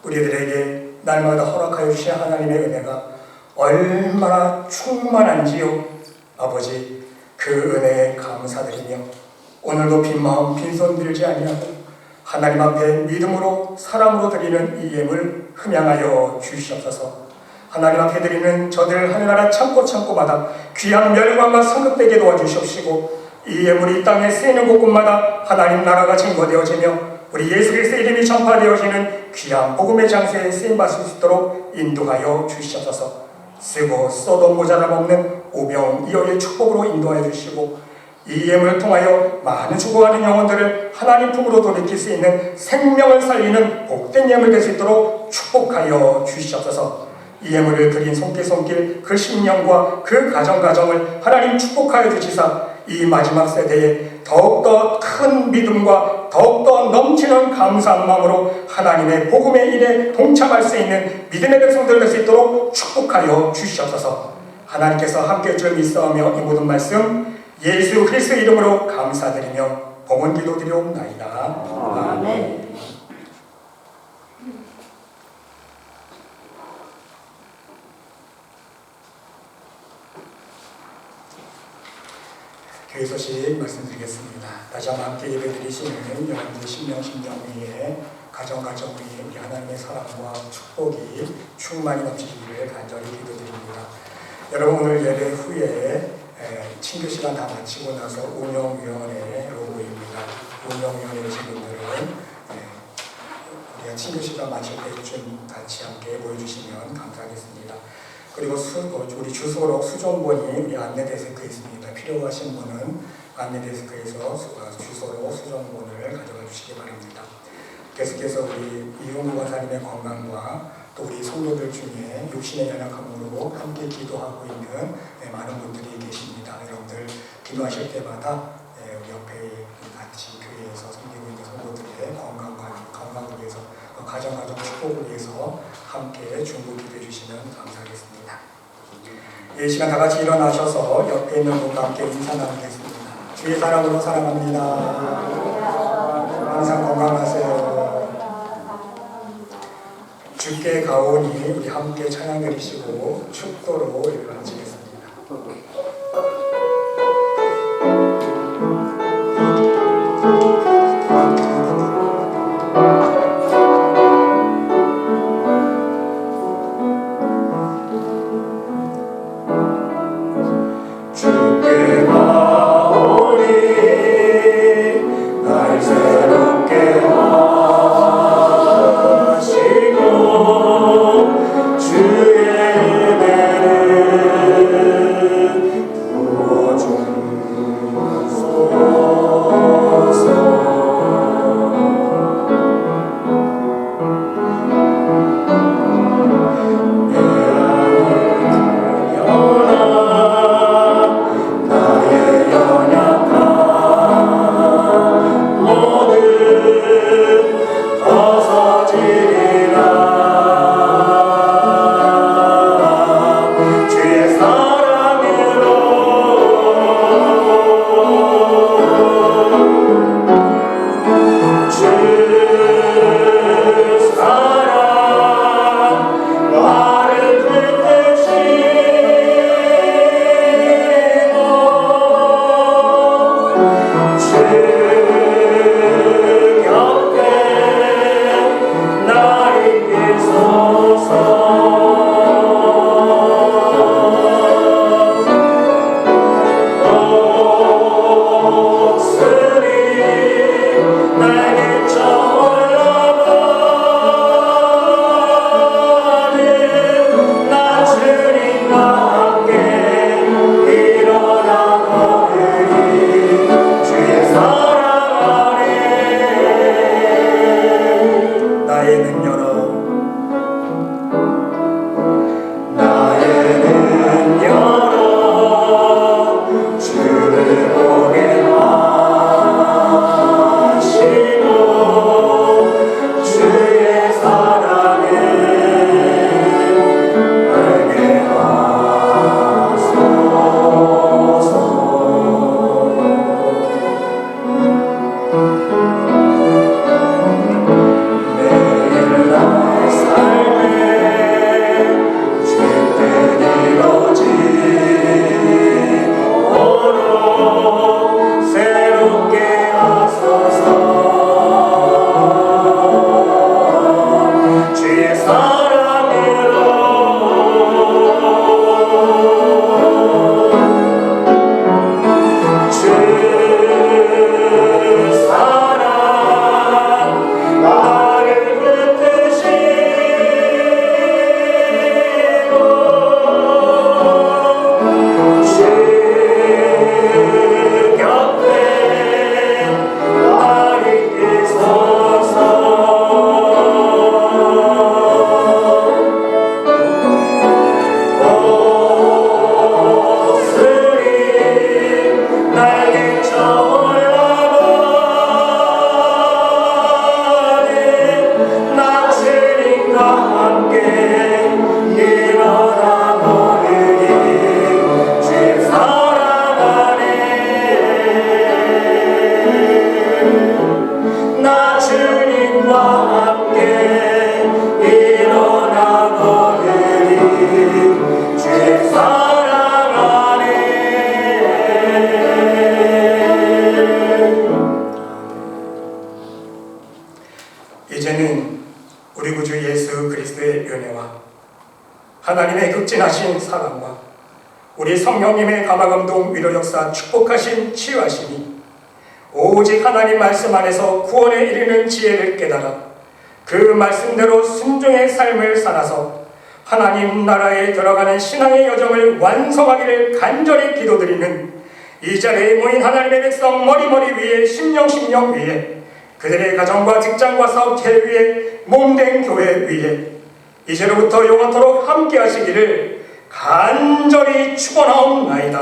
[SPEAKER 1] 우리들에게 날마다 허락하여 주신 하나님의 은혜가 얼마나 충만한지요. 아버지, 그 은혜에 감사드리며 오늘도 빈마음 빈손 들지 아니하고 하나님 앞에 믿음으로 사랑으로 드리는 이 예물 흠양하여 주시옵소서. 하나님 앞에 드리는 저들 하늘나라 참고마다 귀한 멸관과 성급되게 도와주시옵시고 이 예물이 이 땅에 쓰이는 곳곳마다 하나님 나라가 증거되어지며 우리 예수 그리스도의 이름이 전파되어지는 귀한 복음의 장세에 쓰임받을 수 있도록 인도하여 주시옵소서. 쓰고 써도 모자람 없는 오병이어의 축복으로 인도하여 주시고 이 예물을 통하여 많은 죽어가는 영혼들을 하나님 품으로 돌이킬 수 있는 생명을 살리는 복된 예물 될 수 있도록 축복하여 주시옵소서. 이 예물을 드린 손길 그 심령과 그 가정을 하나님 축복하여 주시사 이 마지막 세대에 더욱더 큰 믿음과 더욱더 넘치는 감사한 마음으로 하나님의 복음의 일에 동참할 수 있는 믿음의 백성들 될 수 있도록 축복하여 주시옵소서. 하나님께서 함께해 줄 믿사오며 이 모든 말씀 예수 그리스도 이름으로 감사드리며 봉헌 기도드리옵나이다. 아멘. 교회 소식 말씀드리겠습니다. 다시 한번 함께 예배드리시는 여러분들 심령 위에 가정 위에 우리 하나님의 사랑과 축복이 충만히 넘치기를 간절히 기도드립니다. 여러분 오늘 예배 후에 친교 시간 다 마치고 나서 운영위원회로 모입니다. 운영위원회 오신 분들은 우리가 친교 시간 마칠 때쯤 같이 함께 모여주시면 감사하겠습니다. 그리고 우리 주소록 수정본이 우리 안내데스크에 있습니다. 필요하신 분은 안내데스크에서 주소록 수정본을 가져가 주시기 바랍니다. 계속해서 우리 이용구 권사님의 건강과 또 우리 성도들 중에 육신의 연약함으로 함께 기도하고 있는 많은 분들이 계십니다. 여러분들 기도하실 때마다 우리 옆에 같이 교회에서 섬기고 있는 성도들의 건강을 위해서 가정 축복을 위해서 함께 중보 기도해 주시면 감사하겠습니다. 이 시간 다 같이 일어나셔서 옆에 있는 분과 함께 인사 나누겠습니다. 주의 사랑으로 사랑합니다. 항상 건강하세요. 주께 가오니 우리 함께 찬양 드리시고 축도로 예배를 마치겠습니다.
[SPEAKER 2] 주의
[SPEAKER 1] 진하신 사랑과 우리 성령님의 감화감동 위로 역사 축복하신 치유하심이 오직 하나님 말씀 안에서 구원에 이르는 지혜를 깨달아 그 말씀대로 순종의 삶을 살아서 하나님 나라에 들어가는 신앙의 여정을 완성하기를 간절히 기도드리는 이 자리에 모인 하나님의 백성 머리머리 위에 심령 위에 그들의 가정과 직장과 사업체 위에 몸된 교회 위에 이제로부터 영원토록 함께 하시기를 간절히 축원하옵나이다.